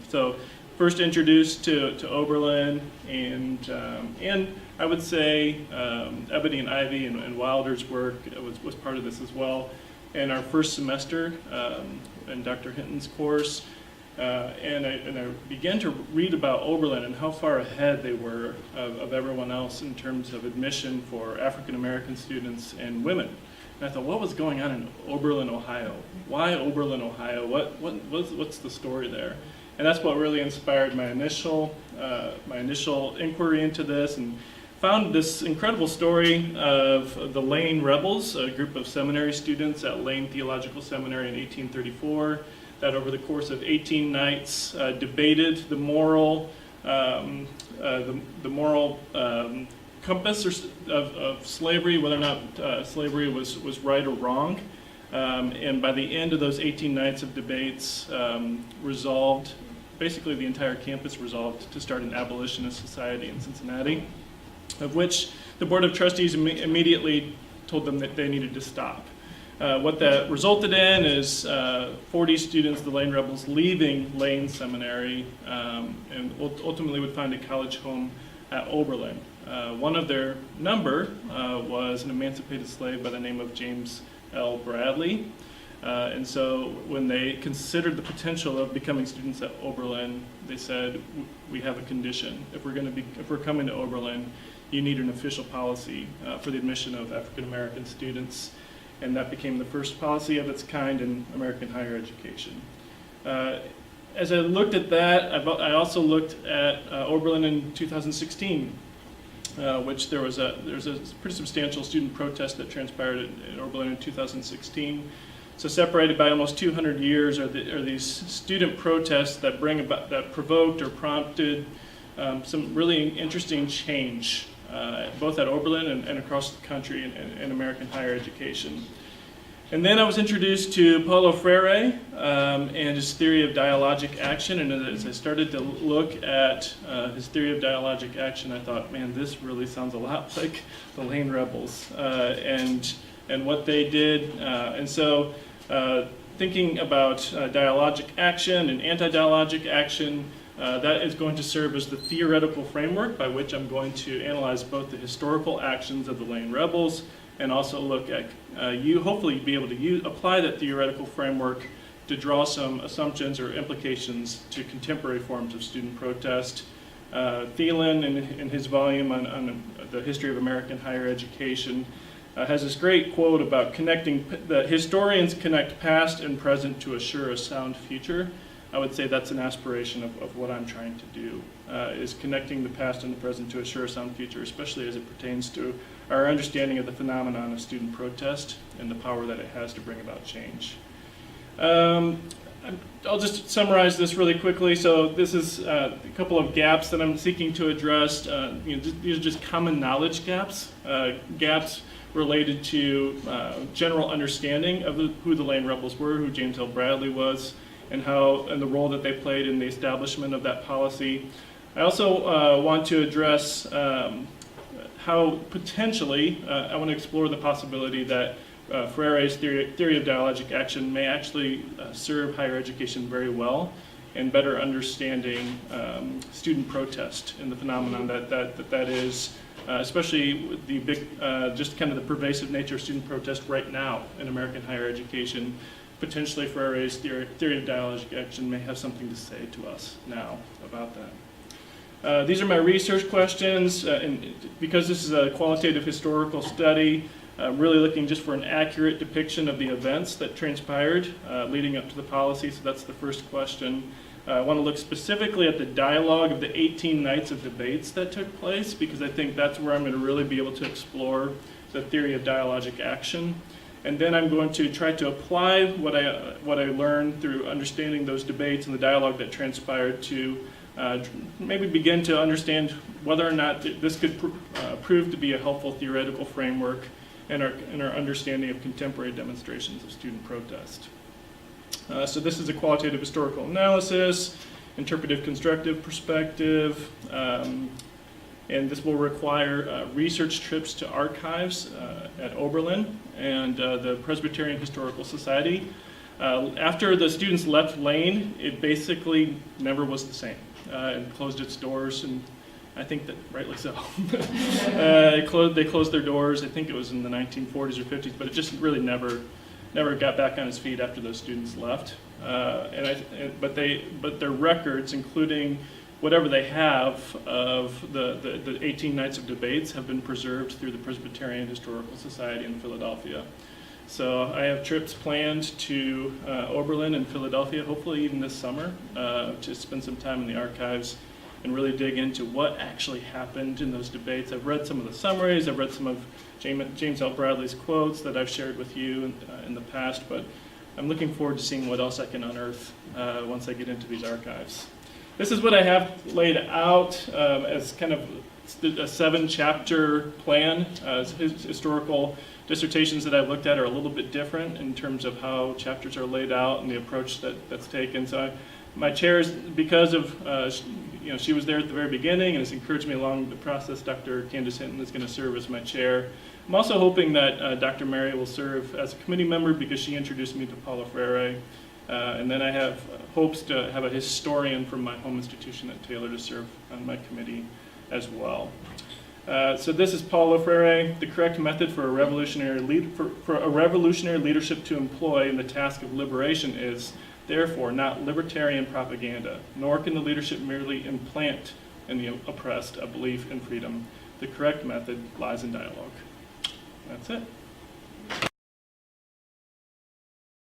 [SPEAKER 15] So first introduced to Oberlin, and I would say Ebony and Ivy and Wilder's work was part of this as well. In our first semester in Dr. Hinton's course, and I began to read about Oberlin and how far ahead they were of everyone else in terms of admission for African American students and women. And I thought, what was going on in Oberlin, Ohio? Why Oberlin, Ohio? What's the story there? And that's what really inspired my initial inquiry into this, and found this incredible story of the Lane Rebels, a group of seminary students at Lane Theological Seminary in 1834, that over the course of 18 nights debated the moral compass of slavery, whether or not slavery was right or wrong. And by the end of those 18 nights of debates, basically the entire campus resolved to start an abolitionist society in Cincinnati, of which the Board of Trustees immediately told them that they needed to stop. What that resulted in is 40 students, the Lane Rebels, leaving Lane Seminary and ultimately would find a college home at Oberlin. One of their number was an emancipated slave by the name of James L. Bradley. And so when they considered the potential of becoming students at Oberlin, they said, we have a condition. If we're coming to Oberlin, you need an official policy for the admission of African American students. And that became the first policy of its kind in American higher education. As I looked at that, I also looked at Oberlin in 2016. which there's a pretty substantial student protest that transpired in Oberlin in 2016. So separated by almost 200 years are these student protests that that provoked or prompted some really interesting change, both at Oberlin and across the country in American higher education. And then I was introduced to Paulo Freire and his theory of dialogic action. And as I started to look at his theory of dialogic action, I thought, man, this really sounds a lot like the Lane Rebels and what they did. And so thinking about dialogic action and anti-dialogic action, that is going to serve as the theoretical framework by which I'm going to analyze both the historical actions of the Lane Rebels and also look at hopefully be able to apply that theoretical framework to draw some assumptions or implications to contemporary forms of student protest. Thielen, in his volume on the history of American higher education, has this great quote about that historians connect past and present to assure a sound future. I would say that's an aspiration of what I'm trying to do, is connecting the past and the present to assure a sound future, especially as it pertains to our understanding of the phenomenon of student protest and the power that it has to bring about change. I'll just summarize this really quickly. So this is a couple of gaps that I'm seeking to address. These are just common knowledge gaps, gaps related to general understanding of who the Lane Rebels were, who James L. Bradley was, and the role that they played in the establishment of that policy. I also want to address how potentially, I want to explore the possibility that Freire's theory of dialogic action may actually serve higher education very well in better understanding student protest and the phenomenon that is, especially with the big, just kind of the pervasive nature of student protest right now in American higher education. Potentially Freire's theory of dialogic action may have something to say to us now about that. These are my research questions, and because this is a qualitative historical study, I'm really looking just for an accurate depiction of the events that transpired leading up to the policy, so that's the first question. I want to look specifically at the dialogue of the 18 nights of debates that took place, because I think that's where I'm going to really be able to explore the theory of dialogic action. And then I'm going to try to apply what I learned through understanding those debates and the dialogue that transpired to maybe begin to understand whether or not this could prove to be a helpful theoretical framework in our understanding of contemporary demonstrations of student protest. So this is a qualitative historical analysis, interpretive constructive perspective, and this will require research trips to archives at Oberlin and the Presbyterian Historical Society. After the students left Lane, it basically never was the same. It closed its doors, and I think that rightly so. They closed their doors. I think it was in the 1940s or 50s, but it just really never got back on its feet after those students left. But their records, including whatever they have of the 18 nights of debates, have been preserved through the Presbyterian Historical Society in Philadelphia. So I have trips planned to Oberlin and Philadelphia, hopefully even this summer, to spend some time in the archives and really dig into what actually happened in those debates. I've read some of the summaries, I've read some of James L. Bradley's quotes that I've shared with you in the past, but I'm looking forward to seeing what else I can unearth once I get into these archives. This is what I have laid out as kind of a 7-chapter plan. Historical dissertations that I've looked at are a little bit different in terms of how chapters are laid out and the approach that's taken. So my chair is, because of, she was there at the very beginning and has encouraged me along the process. Dr. Candace Hinton is going to serve as my chair. I'm also hoping that Dr. Mary will serve as a committee member because she introduced me to Paulo Freire. And then I have hopes to have a historian from my home institution at Taylor to serve on my committee as well. So this is Paulo Freire. The correct method for a revolutionary leadership to employ in the task of liberation is, therefore, not libertarian propaganda, nor can the leadership merely implant in the oppressed a belief in freedom. The correct method lies in dialogue. That's it.